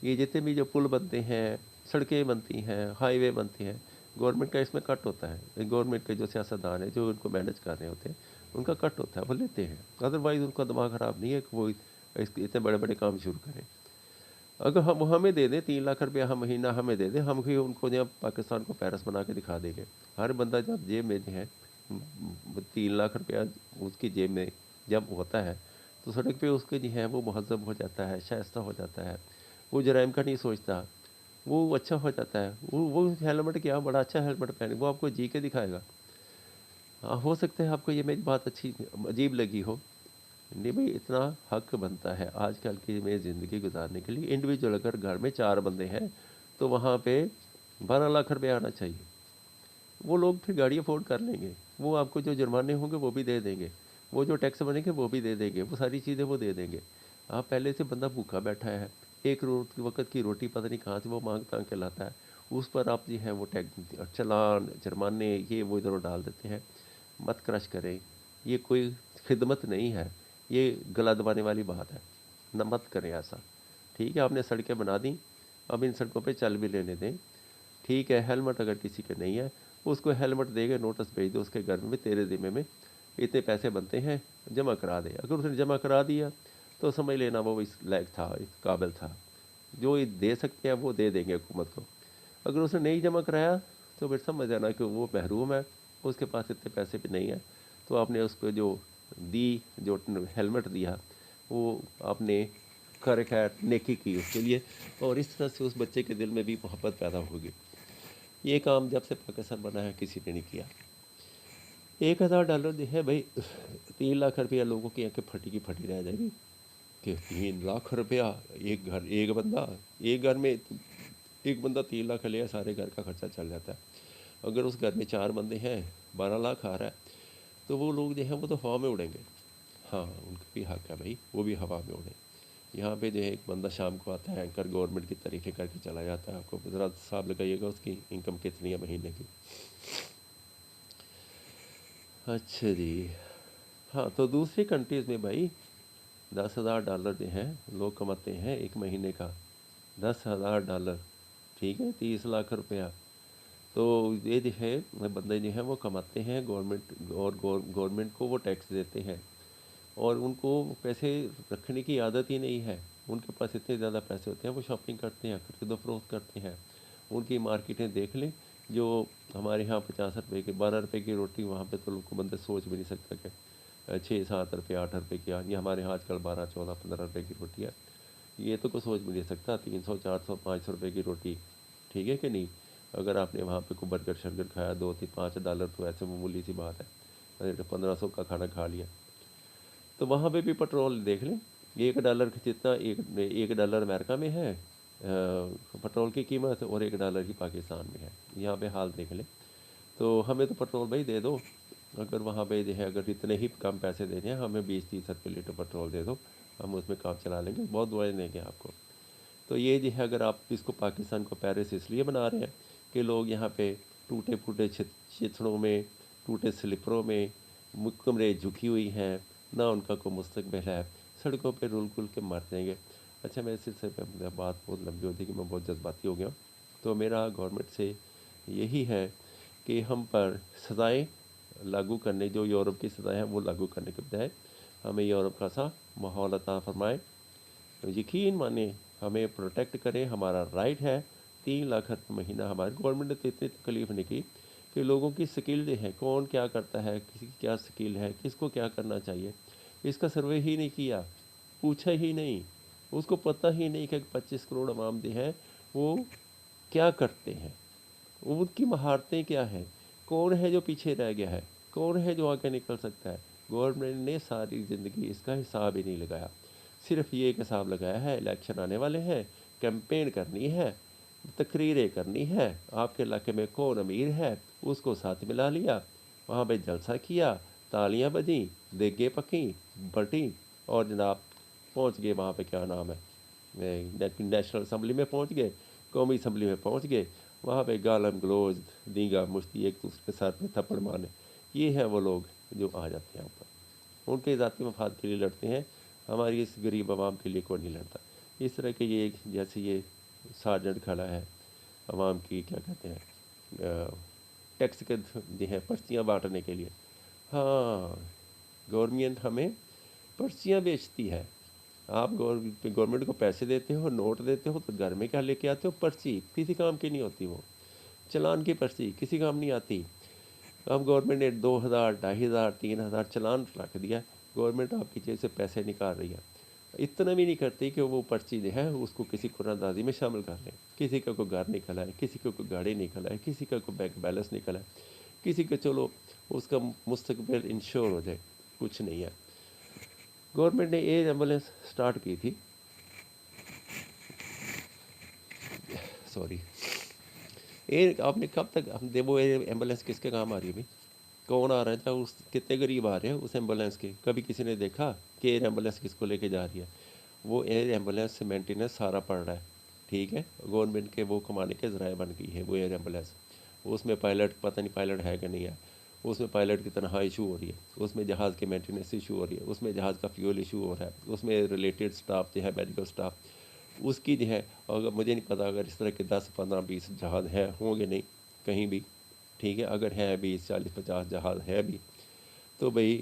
یہ جتنے بھی جو پل بنتے ہیں، سڑکیں بنتی ہیں، ہائی وے بنتی ہیں، گورنمنٹ کا اس میں کٹ ہوتا ہے۔ گورنمنٹ کے جو سیاستدان ہیں جو ان کو مینیج کر رہے ہوتے ہیں، ان کا کٹ ہوتا ہے، وہ لیتے ہیں، ادروائز ان کا دماغ خراب نہیں ہے کہ وہ اتنے بڑے بڑے کام شروع کریں۔ اگر ہم ہمیں دے دیں 3 لاکھ روپیہ ہم مہینہ ہمیں دے دیں، ہم ان کو جب پاکستان کو پیرس بنا کے دکھا دیں گے۔ ہر بندہ جب جیب میں جو ہے 3 لاکھ روپیہ اس کی جیب میں جب ہوتا ہے تو سڑک پہ اس کے جو ہے وہ مہذب ہو جاتا ہے، شائستہ ہو جاتا ہے، وہ جرائم کا نہیں سوچتا، وہ اچھا ہو جاتا ہے۔ وہ ہیلمٹ کیا بڑا اچھا ہیلمٹ پہنے، وہ آپ کو جی کے دکھائے گا۔ ہو سکتا ہے آپ کو یہ میری بات اچھی عجیب لگی ہو، نہیں بھائی، اتنا حق بنتا ہے آج کل کی میں زندگی گزارنے کے لیے۔ انڈیویجول اگر گھر میں 4 بندے ہیں تو وہاں پہ 12 لاکھ روپے آنا چاہیے۔ وہ لوگ پھر گاڑی افورڈ کر لیں گے، وہ آپ کو جو جرمانے ہوں گے وہ بھی دے دیں گے، وہ جو ٹیکس بنے گے وہ بھی دے دیں گے، وہ ساری چیزیں وہ دے دیں گے۔ آپ پہلے سے بندہ بھوکا بیٹھا ہے، ایک وقت کی روٹی پتہ نہیں کہاں سے وہ مانگ تانگ کے لاتا ہے، اس پر آپ جو ہے وہ چلان، جرمانے، یہ وہ ادھر ڈال دیتے ہیں۔ مت کرش کریں، یہ کوئی خدمت نہیں ہے، یہ گلا دبانے والی بات ہے، نہ مت کریں ایسا۔ ٹھیک ہے، آپ نے سڑکیں بنا دیں، اب ان سڑکوں پہ چل بھی لینے دیں۔ ٹھیک ہے، ہیلمٹ اگر کسی کے نہیں ہے اس کو ہیلمٹ دے گے، نوٹس بھیج دو اس کے گھر میں، تیرے ذمے میں اتنے پیسے بنتے ہیں، جمع کرا دے۔ اگر اس نے جمع کرا دیا تو سمجھ لینا وہ اس لائق تھا، اس قابل تھا، جو دے سکتے ہیں وہ دے دیں گے حکومت کو۔ اگر اس نے نہیں جمع کرایا تو پھر سمجھ جانا کہ وہ محروم ہے، اس کے پاس اتنے پیسے بھی نہیں ہیں، تو آپ نے اس کو جو ہیلمٹ دیا وہ آپ نے خیر نیکی کی اس کے لیے، اور اس طرح سے اس بچے کے دل میں بھی محبت پیدا ہوگی۔ یہ کام جب سے پاکستان بنا ہے کسی نے نہیں کیا۔ $1000 جو ہے بھائی، 3 لاکھ روپیہ لوگوں کی آنکھیں پھٹی کی پھٹی رہ جائے گی کہ 3 لاکھ روپیہ ایک بندہ، ایک گھر میں ایک بندہ 3 لاکھ لے، سارے گھر کا خرچہ چل جاتا ہے۔ اگر اس گھر میں 4 بندے ہیں، 12 لاکھ آ رہا ہے، تو وہ لوگ جو ہیں وہ تو ہوا میں اڑیں گے۔ ہاں، ان کا بھی حق ہے بھائی، وہ بھی ہوا میں اڑیں۔ یہاں پہ جو ہے ایک بندہ شام کو آتا ہے، اینکر گورنمنٹ کی تعریفیں کر کے چلا جاتا ہے، آپ کو ذرا حساب لگائیے گا اس کی انکم کتنی ہے مہینے کی۔ اچھا جی، ہاں، تو دوسری کنٹریز میں بھائی $10,000 جو ہیں لوگ کماتے ہیں ایک مہینے کا، $10,000، ٹھیک ہے، 30 لاکھ روپیہ۔ تو یہ جو ہے بندے جو ہیں وہ کماتے ہیں، گورنمنٹ کو وہ ٹیکس دیتے ہیں، اور ان کو پیسے رکھنے کی عادت ہی نہیں ہے۔ ان کے پاس اتنے زیادہ پیسے ہوتے ہیں، وہ شاپنگ کرتے ہیں، خرید و فروخت کرتے ہیں۔ ان کی مارکیٹیں دیکھ لیں، جو ہمارے ہاں 50 روپے کی، 12 روپے کی روٹی، وہاں پہ تو لوگ کو بندے سوچ بھی نہیں سکتا کہ 6-7 روپے 8 روپے کی آنی، ہمارے ہاں آج کل 12-14-15 روپے کی روٹی ہے۔ یہ تو کوئی سوچ بھی نہیں سکتا، 300-400-500 روپے کی روٹی، ٹھیک ہے کہ نہیں؟ اگر آپ نے وہاں پہ کوئی برگر شرگر کھایا، $2-5 تو ایسے معمولی سی بات ہے، 1500 کا کھانا کھا لیا۔ تو وہاں پہ بھی پیٹرول دیکھ لیں، $1 جتنا، $1 امریکہ میں ہے پیٹرول کی قیمت، اور $1 ہی پاکستان میں ہے۔ یہاں پہ حال دیکھ لیں۔ تو ہمیں تو پیٹرول بھائی دے دو، اگر وہاں پہ جو ہے اگر اتنے ہی کم پیسے دینے ہیں، ہمیں 20-30 روپے لیٹر پیٹرول دے دو، ہم اس میں کام چلا لیں گے، بہت دعائیں دیں گے آپ کو۔ تو یہ جو ہے اگر آپ اس کو پاکستان کو پیرس اس لیے بنا رہے ہیں کہ لوگ یہاں پہ ٹوٹے پھوٹے چتھڑوں میں، ٹوٹے سلپروں میں، کمرے جھکی ہوئی ہیں، نہ ان کا کوئی مستقبل ہے، سڑکوں پہ رول کل کے مر جائیں گے۔ اچھا، میں اس سلسلے پہ بات بہت لمبی ہوتی ہے کہ میں بہت جذباتی ہو گیا ہوں، تو میرا گورنمنٹ سے یہی ہے کہ ہم پر سزائیں لاگو کرنے، جو یورپ کی سزائیں ہیں وہ لاگو کرنے کے بجائے ہمیں یورپ کا سا ماحول عطا فرمائے، یقین مانیں، ہمیں پروٹیکٹ کریں، ہمارا رائٹ ہے۔ 3 لاکھ روپے مہینہ ہماری گورنمنٹ نے تو اتنی تکلیف نہیں کی کہ لوگوں کی سکل جو ہے، کون کیا کرتا ہے، کسی کی کیا سکل ہے، کس کو کیا کرنا چاہیے، اس کا سروے ہی نہیں کیا، پوچھا ہی نہیں، اس کو پتہ ہی نہیں کہ 25 کروڑ عوام جو ہے وہ کیا کرتے ہیں، ان کی مہارتیں کیا ہیں، کون ہے جو پیچھے رہ گیا ہے، کون ہے جو آگے نکل سکتا ہے۔ گورنمنٹ نے ساری زندگی اس کا حساب ہی نہیں لگایا، صرف یہ ایک حساب لگایا ہے الیکشن آنے والے ہیں، کیمپین کرنی ہے، تقریریں کرنی ہے، آپ کے علاقے میں کون امیر ہے اس کو ساتھ ملا لیا، وہاں پہ جلسہ کیا، تالیاں بجیں، دیگیں پکیں بٹیں، اور جناب پہنچ گئے وہاں پہ، کیا نام ہے، نیشنل اسمبلی میں پہنچ گئے، قومی اسمبلی میں پہنچ گئے، وہاں پہ گالم گلوچ، دیگا مشتی، ایک دوسرے کے ساتھ میں تھپڑ مارنے۔ یہ ہیں وہ لوگ جو آ جاتے ہیں اوپر، ان کے ذاتی مفاد کے لیے لڑتے ہیں، ہماری اس غریب عوام کے لیے کوئی نہیں لڑتا۔ اس طرح کے یہ جیسے یہ سارجنٹ کھڑا ہے عوام کی، کیا کہتے ہیں، ٹیکس کے جو ہے پرچیاں بانٹنے کے لیے۔ ہاں، گورنمنٹ ہمیں پرچیاں بیچتی ہے، آپ گورنمنٹ کو پیسے دیتے ہو، نوٹ دیتے ہو، تو گھر میں کیا لے کے آتے ہو؟ پرچی، کسی کام کی نہیں ہوتی، وہ چلان کی پرچی کسی کام نہیں آتی۔ اب گورنمنٹ نے 2000، 2500، 3000 چلان رکھ دیا، گورنمنٹ آپ کی جیب سے پیسے نکال رہی ہے، اتنا بھی نہیں کرتی کہ وہ پرچی جو ہے اس کو کسی قرآن دازی میں شامل کر لیں۔ کسی کا کوئی گھر نکل آئے، کسی کا کوئی گاڑی نکل آئے، کسی کا کوئی بینک بیلنس نکل آئے، کسی کا چلو اس کا مستقبل انشور ہو جائے، کچھ نہیں ہے۔ گورنمنٹ نے ایئر ایمبولینس سٹارٹ کی تھی، سوری، آپ نے کب تک وہ ایئر ایمبولینس کس کے کام آ رہی ہے بھائی؟ کون آ رہا ہے، اس کتنے غریب آ رہے ہیں اس ایمبولینس کے؟ کبھی کسی نے دیکھا کہ ایئر ایمبولینس کس کو لے کے جا رہی ہے؟ وہ ایئر ایمبولینس سے مینٹیننس سارا پڑ رہا ہے، ٹھیک ہے، گورنمنٹ کے وہ کمانے کے ذرائع بن گئی ہے وہ ایئر ایمبولینس۔ اس میں پائلٹ پتہ نہیں پائلٹ ہے کہ نہیں ہے، اس میں پائلٹ کی تنہائی ایشو ہو رہی ہے، اس میں جہاز کے مینٹیننس ایشو ہو رہی ہے، اس میں جہاز کا فیول ایشو ہو رہا ہے، اس میں ریلیٹڈ سٹاف جو ہے میڈیکل سٹاف اس کی جو ہے، اگر مجھے نہیں پتہ اگر اس طرح کے 10، 15، 20 جہاز ہیں، ہوں گے نہیں کہیں بھی، ٹھیک ہے، اگر ہے 20، 40، 50 جہاز ہے بھی، تو بھئی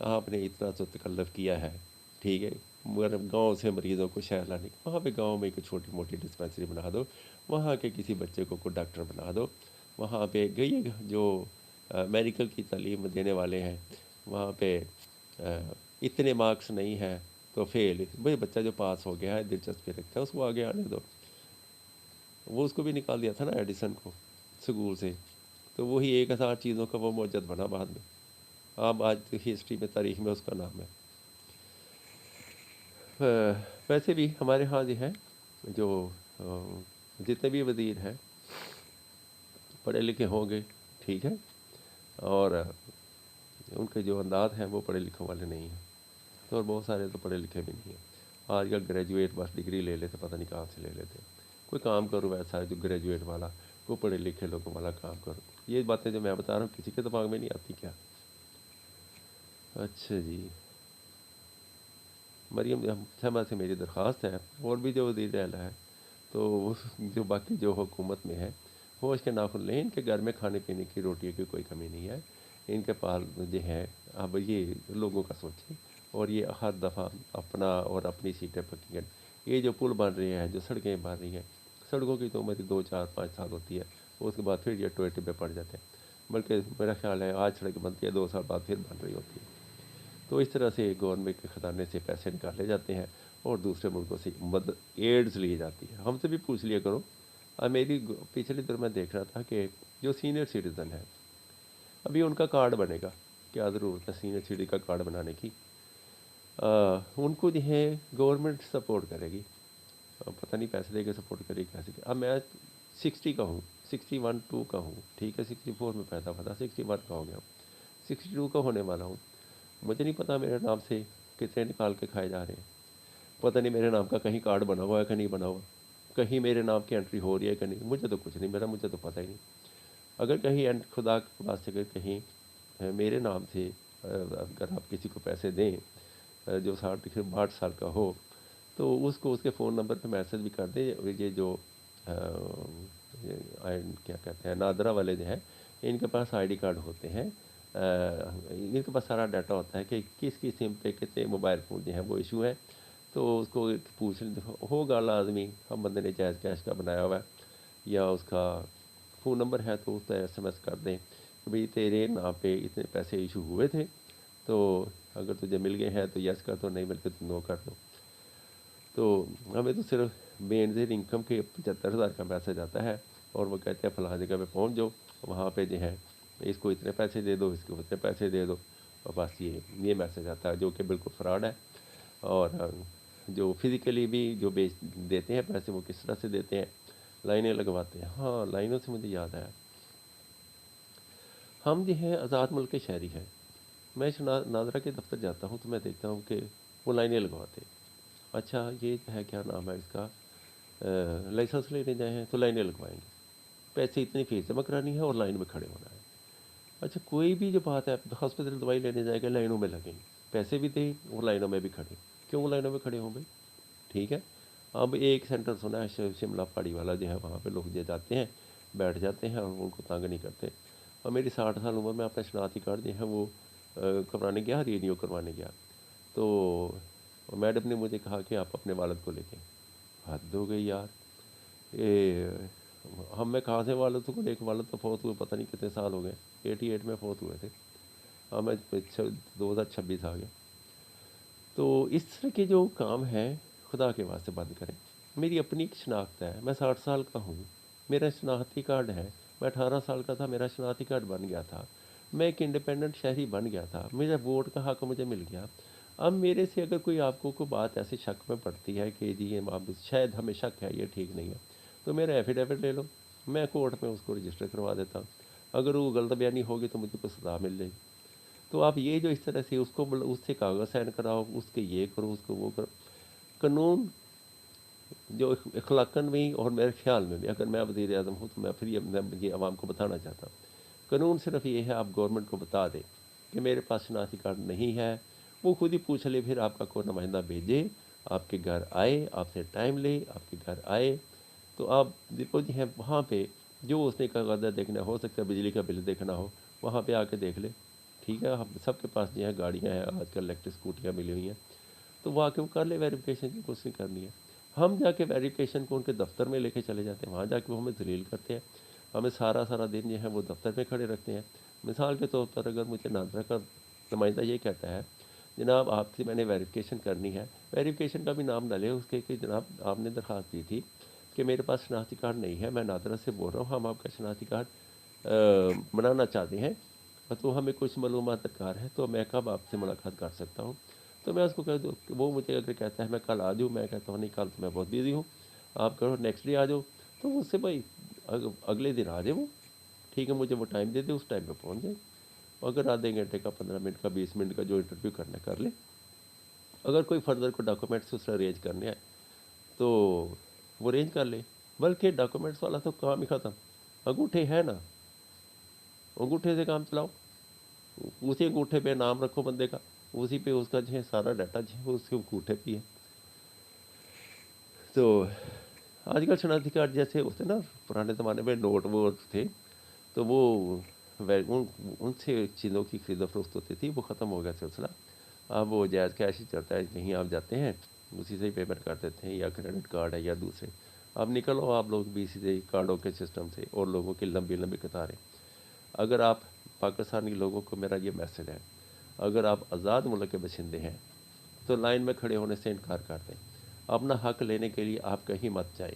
آپ نے اتنا تو تکلف کیا ہے، ٹھیک ہے، مگر گاؤں سے مریضوں کو شہر لانے کی، وہاں پہ گاؤں میں ایک چھوٹی موٹی ڈسپینسری بنا دو، وہاں کے کسی بچے کو کوئی ڈاکٹر بنا دو، وہاں پہ گئی جو میڈیکل کی تعلیم دینے والے ہیں وہاں پہ اتنے مارکس نہیں ہیں تو فیل، بھئی بچہ جو پاس ہو گیا ہے دلچسپی رکھتا ہے اس کو آگے آنے دو۔ وہ اس کو بھی نکال دیا تھا نا ایڈیسن کو سکول سے، تو وہی 1000 چیزوں کا وہ موجد بنا بعد میں، اب آج ہسٹری میں، تاریخ میں اس کا نام ہے۔ ویسے بھی ہمارے ہاں جو ہے، جو جتنے بھی وزیر ہیں پڑھے لکھے ہوں گے، ٹھیک ہے، اور ان کے جو انداز ہیں وہ پڑھے لکھوں والے نہیں ہیں، تو اور بہت سارے تو پڑھے لکھے بھی نہیں ہیں، آج کل گریجویٹ بس ڈگری لے لیتے، پتہ نہیں کہاں سے لے لیتے، کوئی کام کرو ایسا ہے جو گریجویٹ والا، کوئی پڑھے لکھے لوگوں والا کام کرو۔ یہ باتیں جو میں بتا رہا ہوں کسی کے دماغ میں نہیں آتی کیا؟ اچھا جی، مریم صاحبہ سے میری درخواست ہے، اور بھی جو وزیر اعلیٰ ہے تو جو باقی جو حکومت میں ہے ہوش کے ناخن لیں، ان کے گھر میں کھانے پینے کی روٹی کی کوئی کمی نہیں ہے، ان کے پاس جو ہے، اب یہ لوگوں کا سوچیں، اور یہ ہر دفعہ اپنا اور اپنی سیٹیں پکی ہیں۔ یہ جو پل بن رہے ہیں، جو سڑکیں بن رہی ہیں، سڑکوں کی تو عمر 2، 4، 5 سال ہوتی ہے، اس کے بعد پھر یہ ٹوئے ٹبے پڑ جاتے ہیں، بلکہ میرا خیال ہے آج سڑک بنتی ہے 2 سال بعد پھر بن رہی ہوتی ہے۔ تو اس طرح سے گورنمنٹ کے خزانے سے پیسے نکالے جاتے ہیں اور دوسرے ملکوں سے مدد ایڈز لی جاتی ہے۔ ہم سے بھی پوچھ لیا کرو، میری پچھلی دور میں دیکھ رہا تھا کہ جو سینئر سٹیزن ہے، ابھی ان کا کارڈ بنے گا، کیا ضرورت ہے سینئر سٹیزن کا کارڈ بنانے کی؟ ان کو جو ہے گورنمنٹ سپورٹ کرے گی، پتہ نہیں پیسے دے کے سپورٹ کرے گی کیسے۔ اب میں 60 کا ہوں، 61، 2 کا ہوں، ٹھیک ہے، 64 میں پیدا ہوا تھا، 61 کا ہو گیا ہوں، 62 کا ہونے والا ہوں، مجھے نہیں پتہ میرے نام سے کتنے نکال کے کھائے جا رہے ہیں، پتہ نہیں میرے نام کا کہیں کارڈ بنا ہوا ہے کہ نہیں بنا ہوا، کہیں میرے نام کی انٹری ہو رہی ہے کہ نہیں، مجھے تو کچھ نہیں، مجھے تو پتہ ہی نہیں۔ اگر کہیں خدا کے پاس اگر کہیں میرے نام سے اگر آپ کسی کو پیسے دیں جو 60 کا ہو، تو اس کو اس کے فون نمبر پہ میسج بھی کر دیں، یہ جو کیا کہتے ہیں نادرا والے جو ہیں، ان کے پاس آئی ڈی کارڈ ہوتے ہیں، ان کے پاس سارا ڈاٹا ہوتا ہے کہ کس کی سم پہ کتنے موبائل فون جو ہیں وہ ایشو ہے، تو اس کو پوچھ ہوگا لازمی، ہم بندے نے جائز کیش کا بنایا ہوا ہے یا اس کا فون نمبر ہے تو اس پہ ایس ایم ایس کر دیں کہ بھئی تیرے نام پہ اتنے پیسے ایشو ہوئے تھے، تو اگر تجھے مل گئے ہیں تو یس کر دو، نہیں مل کے تو نو کر دو۔ تو ہمیں تو صرف بینظیر انکم کے 75,000 کا میسج آتا ہے، اور وہ کہتے ہیں فلاں جگہ پہ پہنچ جاؤ، وہاں پہ جو ہے اس کو اتنے پیسے دے دو، اس کو اتنے پیسے دے دو، اور بس یہ میسج آتا ہے جو کہ بالکل فراڈ ہے۔ اور جو فزیکلی بھی جو دیتے ہیں پیسے، وہ کس طرح سے دیتے ہیں، لائنیں لگواتے ہیں۔ ہاں، لائنوں سے مجھے یاد آیا، ہم جو ہیں آزاد ملک کے شہری ہیں، میں ناظرہ کے دفتر جاتا ہوں تو میں دیکھتا ہوں کہ وہ لائنیں لگواتے ہیں۔ اچھا یہ ہے کیا نام ہے اس کا، لائسنس لینے جائے ہیں تو لائنیں لگوائیں گے، پیسے اتنی فیس جمع کرانی ہے اور لائن میں کھڑے ہونا ہے۔ اچھا کوئی بھی جو بات ہے، ہاسپٹل دوائی لینے جائے گا، لائنوں میں لگیں گے، پیسے بھی دیں اور لائنوں میں بھی کھڑے، کیوں لائنوں میں کھڑے ہوں بھائی؟ ٹھیک ہے، اب ایک سینٹر سنا ہے شملہ پہاڑی والا جو ہے، وہاں پہ لوگ جاتے ہیں، بیٹھ جاتے ہیں اور ان کو تنگ نہیں کرتے۔ اور میری 60 سال عمر میں اپنا شناختی کارڈ جو ہے وہ کروانے گیا، رینیو کروانے گیا، تو میڈم نے مجھے کہا کہ آپ اپنے والد کو لے کے، حد ہو گئی یار، ہم میں کہاں سے والد کو لے کے، والد تو فوت ہوئے پتہ نہیں کتنے سال ہو گئے، 88 میں فوت ہوئے تھے، میں 2026 آ گیا۔ تو اس طرح کے جو کام ہیں خدا کے واسطے بند کریں۔ میری اپنی ایک شناخت ہے، میں 60 سال کا ہوں، میرا شناختی کارڈ ہے، میں 18 سال کا تھا، میرا شناختی کارڈ بن گیا تھا، میں ایک انڈیپینڈنٹ شہری بن گیا تھا، میرا ووٹ کا حق مجھے مل گیا۔ اب میرے سے اگر کوئی آپ کو کوئی بات ایسی شک میں پڑتی ہے کہ جی یہ شاید ہمیں شک ہے، یہ ٹھیک نہیں ہے، تو میرا ایفیڈیوٹ لے لو، میں کورٹ میں اس کو رجسٹر کروا دیتا ہوں، اگر وہ غلط بیانی ہوگی تو مجھے کوئی سزا مل جائے گی۔ تو آپ یہ جو اس طرح سے اس کو اس سے کاغذ سائن کراؤ، اس کے یہ کرو، اس کو وہ کرو، قانون جو اخلاقاً بھی اور میرے خیال میں بھی، اگر میں وزیر اعظم ہوں تو میں پھر یہ عوام کو بتانا چاہتا ہوں، قانون صرف یہ ہے آپ گورنمنٹ کو بتا دیں کہ میرے پاس شناختی کارڈ نہیں ہے، وہ خود ہی پوچھ لے، پھر آپ کا کوئی نمائندہ بھیجے، آپ کے گھر آئے، آپ سے ٹائم لے، آپ کے گھر آئے، تو آپ دیکھو جی ہیں وہاں پہ جو اس نے کاغذات دیکھنا ہو سکتا ہے، بجلی کا بل دیکھنا ہو، وہاں پہ آ کے دیکھ لے، ٹھیک ہے۔ ہم سب کے پاس جو ہے گاڑیاں ہیں، آج کل الیکٹرک اسکوٹیاں ملی ہوئی ہیں، تو وہ آ کے وہ کر لے ویریفیکیشن، جو کچھ نہیں کرنی ہے۔ ہم جا کے ویریفیکیشن کو ان کے دفتر میں لے کے چلے جاتے ہیں، وہاں جا کے وہ ہمیں ذلیل کرتے ہیں، ہمیں سارا دن جو ہے وہ دفتر میں کھڑے رکھتے ہیں۔ مثال کے طور پر اگر مجھے ناظرہ کا نمائندہ یہ کہتا ہے جناب آپ سے میں نے ویریفیکیشن کرنی ہے، ویریفیکیشن کا بھی نام نہ لے اس کے کہ جناب آپ نے درخواست دی تھی کہ میرے پاس شناختی کارڈ نہیں ہے، میں ناظرہ سے بول رہا ہوں، ہم آپ کا شناختی کارڈ بنانا چاہتے ہیں، تو ہمیں کچھ معلومات درکار ہے، تو میں کب آپ سے ملاقات کر سکتا ہوں؟ تو میں اس کو کہہ دوں کہ وہ مجھے اگر کہتا ہے میں کل آ جاؤں، میں کہتا ہوں نہیں کل تو میں بہت بیزی ہوں، آپ کرو نیکسٹ ڈے آ جاؤ، تو مجھ سے بھائی اگلے دن آ جائے وہ، ٹھیک ہے، مجھے وہ ٹائم دے دے، اس ٹائم پہ پہنچ جائے، اگر آدھے گھنٹے کا 15 منٹ کا 20 منٹ کا جو انٹرویو کرنا کر لے، اگر کوئی فردر کو ڈاکومنٹس اس سے ارینج کرنے آئے تو وہ ارینج کر لے، بلکہ ڈاکومنٹس والا تو کام ہی ختم، انگوٹھے ہے نا، انگوٹھے سے کام چلاؤ، اسی انگوٹھے پہ نام رکھو بندے کا، اسی پہ اس کا جو ہے سارا ڈاٹا جو ہے وہ اس کے انگوٹھے پہ ہے۔ تو آج کل شناختی کارڈ جیسے ہوتے نا، پرانے زمانے میں نوٹ وہ تھے، تو وہ ان سے چیزوں کی خرید و فروخت ہوتی تھی، وہ ختم ہو گیا سلسلہ، اب وہ جائز کیش ہی چلتا ہے، کہیں آپ جاتے ہیں اسی سے ہی پیمنٹ کر دیتے ہیں، یا کریڈٹ کارڈ ہے یا دوسرے، اب نکلو آپ لوگ بھی اسی سے کارڈوں کے سسٹم سے، اور لوگوں کی لمبی لمبی قطاریں۔ اگر آپ پاکستانی لوگوں کو میرا یہ میسج ہے، اگر آپ آزاد ملک کے باشندے ہیں تو لائن میں کھڑے ہونے سے انکار کر دیں، اپنا حق لینے کے لیے آپ کہیں مت جائیں،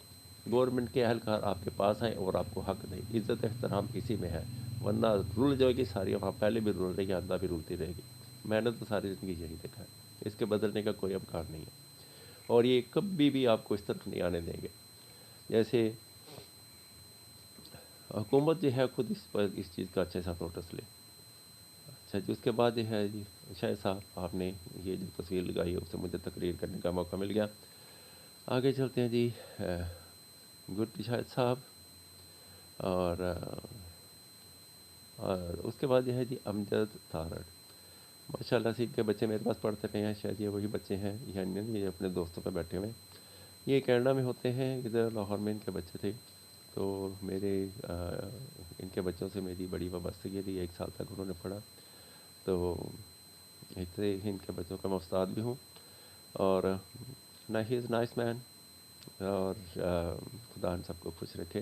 گورنمنٹ کے اہلکار آپ کے پاس آئیں اور آپ کو حق دیں، عزت احترام اسی میں ہے، ورنہ رول جائے گی ساری، وہاں پہلے بھی رول رہی ہے، آندہ بھی رولتی رہے گی، میں نے تو ساری زندگی یہی دیکھا ہے، اس کے بدلنے کا کوئی امکان نہیں ہے، اور یہ کبھی بھی آپ کو اس طرف نہیں آنے دیں گے۔ جیسے حکومت جو ہے خود اس چیز کا اچھے ساتھ نوٹس لے۔ اچھا جی، اس کے بعد جو ہے جی شاہ صاحب آپ نے یہ جو تصویر لگائی ہے اس سے مجھے تقریر کرنے کا موقع مل گیا، آگے چلتے ہیں جی۔ گڈ شاہد صاحب، اور اس کے بعد یہ ہے جی امجد تارڑ، ماشاء اللہ سے ان کے بچے میرے پاس پڑھتے رہے ہیں، شاید یہ وہی بچے ہیں، یعنی یہ اپنے دوستوں پہ بیٹھے ہوئے ہیں، یہ کینیڈا میں ہوتے ہیں، ادھر لاہور میں ان کے بچے تھے، تو میرے ان کے بچوں سے میری بڑی وابستگی تھی، 1 سال تک انہوں نے پڑھا، تو اس سے ان کے بچوں کا میں استاد بھی ہوں، اور ہی از نائس مین، اور خدا ہم سب کو خوش رکھے۔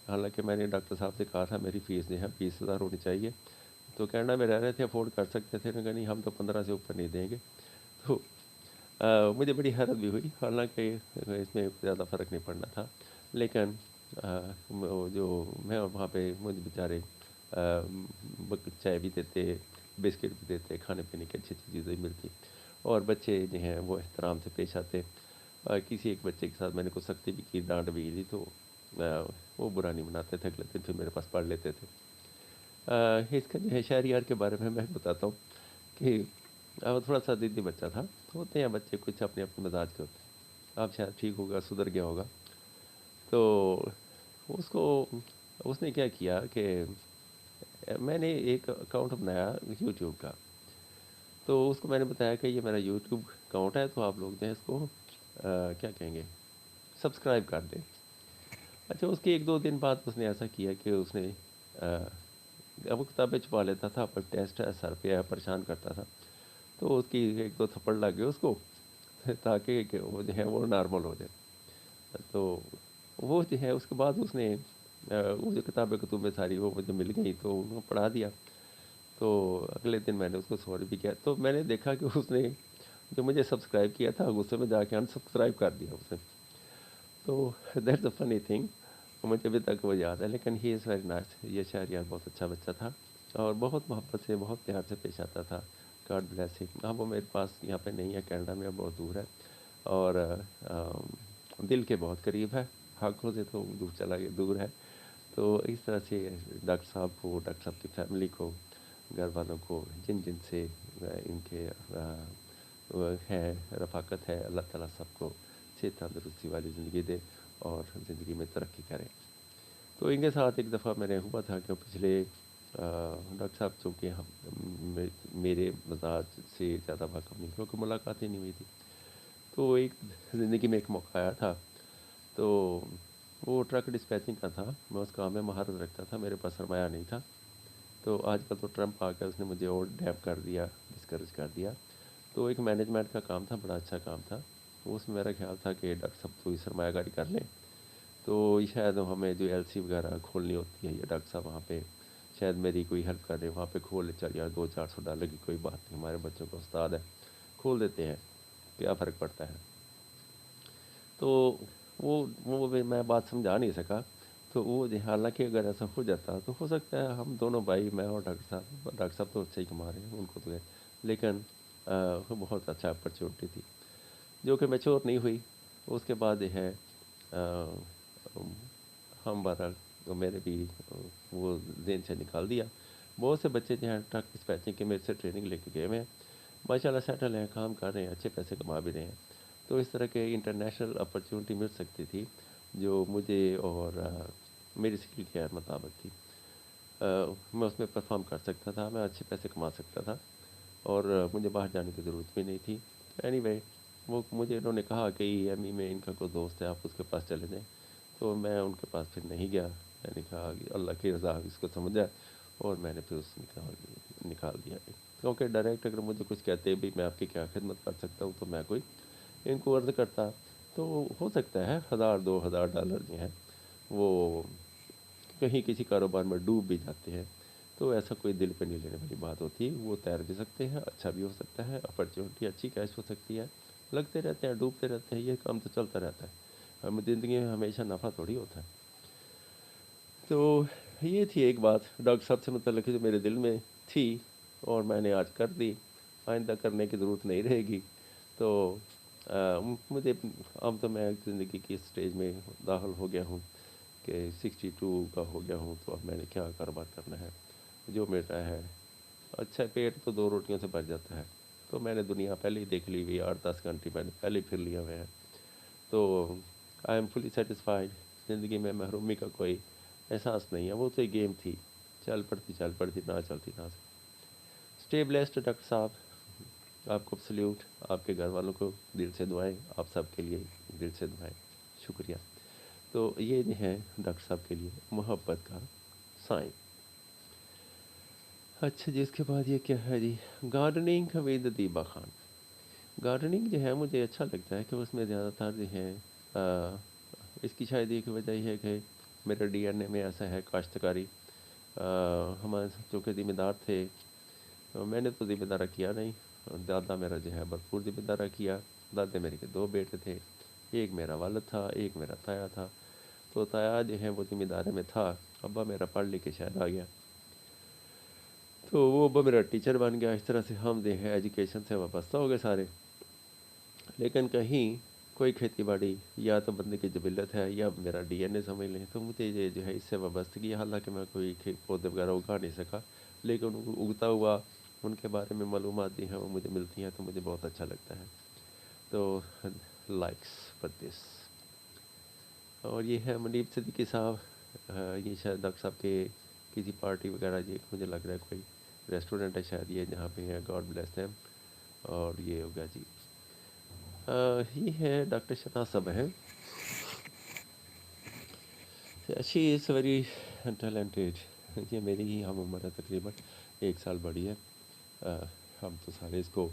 حالانکہ میں نے ڈاکٹر صاحب سے کہا تھا میری فیس جو ہے 20,000 ہونی چاہیے، تو کینیڈا میں رہ رہے تھے، افورڈ کر سکتے تھے، انہوں نے کہا نہیں ہم تو 15 سے اوپر نہیں دیں گے، تو مجھے بڑی حیرت بھی ہوئی، حالانکہ اس میں زیادہ فرق نہیں پڑنا تھا، لیکن جو میں وہاں پہ مجھے بیچارے چائے بھی دیتے، بسکٹ بھی دیتے، کھانے پینے کی اچھی اچھی چیزیں ملتی، اور بچے جو ہیں وہ احترام سے پیش آتے، کسی ایک بچے کے ساتھ میں نے کچھ سختی بھی کی، ڈانٹ بھی دی، تو وہ برا نہیں مناتے تھے، اگلے دن پھر میرے پاس پڑھ لیتے تھے۔ اس کا جو ہے شہریار کے بارے میں بتاتا ہوں کہ وہ تھوڑا سا ضدی بچہ تھا، ہوتے ہیں بچے کچھ اپنے اپنے مزاج کے ہوتے ہیں، اب شاید ٹھیک ہوگا، سدھر گیا ہوگا، تو اس کو اس نے کیا کیا کہ میں نے ایک اکاؤنٹ بنایا یوٹیوب کا، تو اس کو میں نے بتایا کہ یہ میرا یوٹیوب اکاؤنٹ ہے، تو آپ لوگ جو ہے اس کو کیا کہیں گے، سبسکرائب کر دیں۔ اچھا، اس کے 1-2 دن بعد اس نے ایسا کیا کہ اس نے وہ کتابیں چھپا لیتا تھا، پر ٹیسٹ ہے سر پہ پریشان کرتا تھا، تو اس کی 1-2 تھپڑ لگ گئے اس کو، تاکہ کہ وہ جو ہے وہ نارمل ہو جائے، تو وہ جو ہے اس کے بعد اس نے وہ جو کتابیں ساری وہ مجھے مل گئی، تو انہوں نے پڑھا دیا، تو اگلے دن میں نے اس کو سوری بھی کیا، تو میں نے دیکھا کہ اس نے جو مجھے سبسکرائب کیا تھا غصے میں جا کے انسبسکرائب کر دیا اس نے، تو دیٹس اے فنی تھنگ، مجھے ابھی تک وہ یاد ہے، لیکن ہی از ویری نائس، یہ شہریار بہت اچھا بچہ تھا، اور بہت محبت سے بہت پیار سے پیش آتا تھا، گاڈ بلیس ہم۔ اب وہ میرے پاس یہاں پہ نہیں ہے، کینیڈا میں، بہت دور ہے، اور دل کے بہت قریب ہے، آنکھوں سے تو دور چلا گیا، دور ہے، تو اس طرح سے ڈاکٹر صاحب کو، ڈاکٹر صاحب کی فیملی کو، گھر والوں کو، جن جن سے ان کے ہے رفاقت ہے، اللہ تعالیٰ سب کو صحت تندرستی والی زندگی دے اور زندگی میں ترقی کرے۔ تو ان کے ساتھ ایک دفعہ میں نے ہوا تھا کہ پچھلے ڈاکٹر صاحب چونکہ میرے مزاج سے زیادہ واقف نہیں، کیونکہ ملاقات ہی نہیں ہوئی تھی، تو ایک زندگی میں ایک موقع آیا تھا، تو وہ ٹرک ڈسپیچنگ کا تھا، میں اس کام میں مہارت رکھتا تھا، میرے پاس سرمایہ نہیں تھا، تو آج کل تو ٹرمپ آ گیا، اس نے مجھے اور ڈیپ کر دیا، ڈسکریج کر دیا، تو ایک مینجمنٹ کا کام تھا، بڑا اچھا کام تھا، اس میں میرا خیال تھا کہ ڈاکٹر صاحب کوئی سرمایہ کاری کر لیں، تو شاید ہمیں جو ایل سی وغیرہ کھولنی ہوتی ہے، یہ ڈاکٹر صاحب وہاں پہ شاید میری کوئی ہیلپ کر دیں، وہاں پہ کھول لے، چل یار $200-400 کی کوئی بات نہیں، ہمارے بچوں کا استاد ہے، کھول دیتے ہیں، کیا فرق پڑتا ہے، تو وہ میں بات سمجھا نہیں سکا، تو وہ حالانکہ اگر ایسا ہو جاتا تو ہو سکتا ہے ہم دونوں بھائی، میں اور ڈاکٹر صاحب تو اچھا ہی کما رہے ہیں، ان کو تو ہے، لیکن وہ بہت اچھا اپرچونٹی تھی جو کہ میچور نہیں ہوئی، اس کے بعد یہ ہے ہم بہرحال میں نے بھی وہ ذہن سے نکال دیا۔ بہت سے بچے جو ہیں ٹرک ڈسپیچنگ کے میرے سے ٹریننگ لے کے گئے ہوئے ہیں، ماشاء اللہ سیٹل ہیں، کام کر رہے ہیں، اچھے پیسے کما بھی رہے ہیں، تو اس طرح کے انٹرنیشنل اپرچونٹی مل سکتی تھی جو مجھے اور میری اسکل کے مطابق تھی، میں اس میں پرفارم کر سکتا تھا، میں اچھے پیسے کما سکتا تھا، اور مجھے باہر جانے کی ضرورت بھی نہیں تھی۔ اینی وے، وہ مجھے انہوں نے کہا کہ ای ایم ای میں ان کا کوئی دوست ہے، آپ اس کے پاس چلے جائیں، تو میں ان کے پاس پھر نہیں گیا، میں نے کہا کہ اللہ کی رضا اس کو سمجھا، اور میں نے پھر اس نکال دیا، کیونکہ ڈائریکٹ اگر مجھے کچھ کہتے بھی میں آپ کی کیا خدمت کر سکتا ہوں، تو میں کوئی ان کو عرض کرتا، تو ہو سکتا ہے $1,000-2,000 جو ہیں وہ کہیں کسی کاروبار میں ڈوب بھی جاتے ہیں، تو ایسا کوئی دل پہ نہیں لینے والی بات ہوتی، وہ تیر بھی سکتے ہیں، اچھا بھی ہو سکتا ہے، اپرچونٹی اچھی کیش ہو سکتی ہے، لگتے رہتے ہیں، ڈوبتے رہتے ہیں، یہ کام تو چلتا رہتا ہے، ہم زندگی میں ہمیشہ نفع تھوڑی ہوتا ہے۔ تو یہ تھی ایک بات ڈاکٹر صاحب سے متعلق جو میرے دل میں تھی، اور میں نے آج کر دی، آئندہ کرنے کی ضرورت نہیں رہے گی، تو مجھے اب تو میں زندگی کی اسٹیج میں داخل ہو گیا ہوں کہ 62 کا ہو گیا ہوں، تو اب میں نے کیا کاروبار کرنا ہے، جو میرا ہے اچھا، پیٹ تو 2 روٹیوں سے بھر جاتا ہے، تو میں نے دنیا پہلے ہی دیکھ لی ہوئی، 8-10 گھنٹے میں نے پہلے ہی پھر لیا ہوئے ہیں، تو آئی ایم فلی سیٹسفائڈ. زندگی میں محرومی کا کوئی احساس نہیں ہے. وہ تو ایک گیم تھی, چل پڑتی نہ چلتی نہ. اسٹے بلیسڈ ڈاکٹر صاحب. آپ کو سلیوٹ, آپ کے گھر والوں کو دل سے دعائیں, آپ سب کے لیے دل سے دعائیں. شکریہ. تو یہ جو ہے ڈاکٹر صاحب کے لیے محبت کا سائن. اچھا جی, اس کے بعد یہ کیا ہے جی, gardening with Deeba Khan. Gardening جو ہے مجھے اچھا لگتا ہے کہ اس میں زیادہ تر جو ہے اس کی شاید ایک وجہ یہ ہے کہ میرے ڈی این اے میں ایسا ہے کاشتکاری. ہمارے چونکہ ذمہ دار تھے, میں نے تو ذمہ دارہ کیا نہیں, دادا میرا جو ہے بھرپور ذمہ دارہ کیا. دادے میرے کے 2 بیٹے تھے, ایک میرا والد تھا, ایک میرا تایا تھا. تو تایا جو ہے وہ ذمہ دارے میں تھا. ابا میرا پڑھ لکھ کے شہر آ گیا, تو وہ ابا میرا ٹیچر بن گیا. اس طرح سے ہم جو ہے ایجوکیشن سے وابستہ ہو گئے سارے. لیکن کہیں کوئی کھیتی باڑی یا تو بندے کی جبلت ہے یا میرا ڈی این اے سمجھ لیں, تو مجھے یہ جو ہے اس سے وابستگی, حالانکہ میں کوئی پودے وغیرہ اگا نہیں سکا, لیکن اگتا ہوا ان کے بارے میں معلومات جو ہیں وہ مجھے ملتی ہیں, تو مجھے بہت اچھا لگتا ہے. تو لائکس فار دس. اور یہ ہے منیب صدیقی صاحب. یہ شاید ڈاکٹر صاحب کے کسی پارٹی وغیرہ, یہ مجھے لگ رہا ہے کوئی ریسٹورنٹ ہے شاید یہ, جہاں پہ ہے. God bless them. اور یہ ہوگا جی, یہ ہے ڈاکٹر شناز صاحب ہیں. شی از ویری ٹیلنٹیڈ. یہ میری ہی ہم عمر ہے, تقریباً 1 سال بڑی ہے. ہم تو سارے اس کو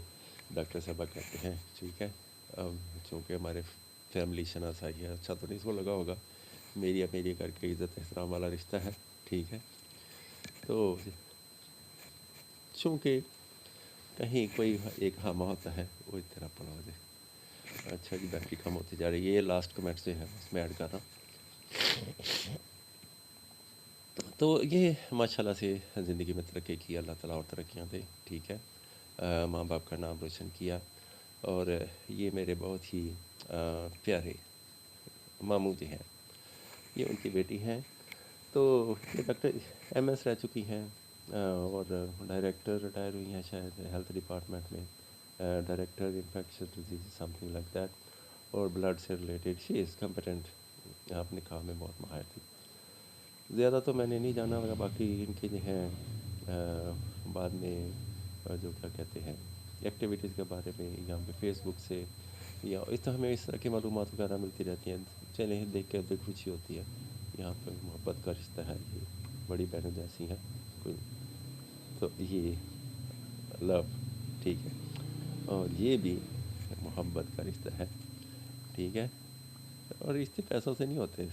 ڈاکٹر صاحبہ کہتے ہیں, ٹھیک ہے. چونکہ ہمارے فیملی شناسائی ہے. اچھا تو نہیں اس کو لگا ہوگا, میری کر کے عزت احترام والا رشتہ ہے, ٹھیک ہے. تو چونکہ کہیں کوئی ایک ہامہ ہوتا ہے, وہ اس طرح پڑا ہو جائے. اچھا جی, بیٹری کم ہوتی جا رہی ہے. یہ لاسٹ کمنٹس جو ہے اس میں ایڈ کر رہا ہوں. تو یہ ماشاء اللہ سے زندگی میں ترقی کی, اللہ تعالیٰ اور ترقیاں دے, ٹھیک ہے. ماں باپ کا نام روشن کیا. اور یہ میرے بہت ہی پیارے ماموں جی ہیں, یہ ان کی بیٹی ہیں. تو یہ ڈاکٹر ایم ایس رہ چکی ہیں, اور ڈائریکٹر ریٹائر ہوئی ہیں شاید ہیلتھ ڈپارٹمنٹ میں, director infectious disease some thing like that. اور بلڈ سے ریلیٹڈ شی از کمپیٹنٹ. اپنے کام میں بہت ماہر تھی. زیادہ تو میں نے نہیں جانا, باقی ان کے جو ہیں بعد میں جو کیا کہتے ہیں ایکٹیویٹیز کے بارے میں یہاں پہ فیس بک سے یا اس طرح ہمیں اس طرح کی معلومات وغیرہ ملتی رہتی ہیں. چلیں دیکھ کے بڑی خوشی ہوتی ہے. یہاں پہ محبت کا رشتہ ہے, یہ بڑی بہنوں جیسی ہیں کوئی, تو یہ لو, ٹھیک ہے. اور یہ بھی محبت کا رشتہ ہے, ٹھیک ہے. اور رشتے پیسوں سے نہیں ہوتے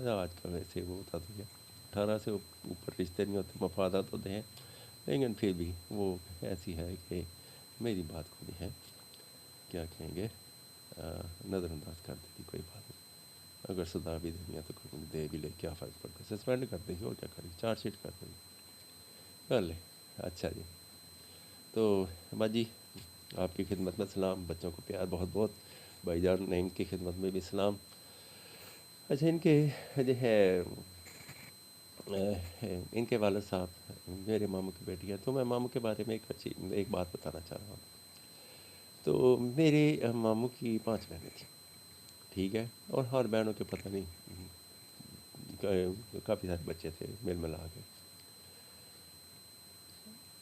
آج کل, ویسے وہ ہوتا تو کیا 18 سے اوپر رشتے نہیں ہوتے. مفادات ہوتے ہیں, لیکن پھر بھی وہ ایسی ہے کہ میری بات کو بھی ہے کیا کہیں گے, نظر انداز کر دے گی, کوئی بات نہیں. اگر سزا بھی دینی ہے تو کوئی دے بھی لے, کیا فرق پڑتا ہے. سسپینڈ کر دے گی اور کیا کرے گی, چارج شیٹ کر دے گی, کر لے. اچھا جی, تو باجی آپ کی خدمت میں سلام, بچوں کو پیار بہت بہت. بھائی جان نعیم کی خدمت میں بھی سلام. اچھا, ان کے جو ہے ان کے والد صاحب میرے ماموں کی بیٹی ہے, تو میں ماموں کے بارے میں ایک بات بتانا چاہ رہا ہوں. تو میرے ماموں کی 5 بہنیں تھیں, ٹھیک ہے. اور ہر بہنوں کے پتہ نہیں کافی سارے بچے تھے مل ملا کے.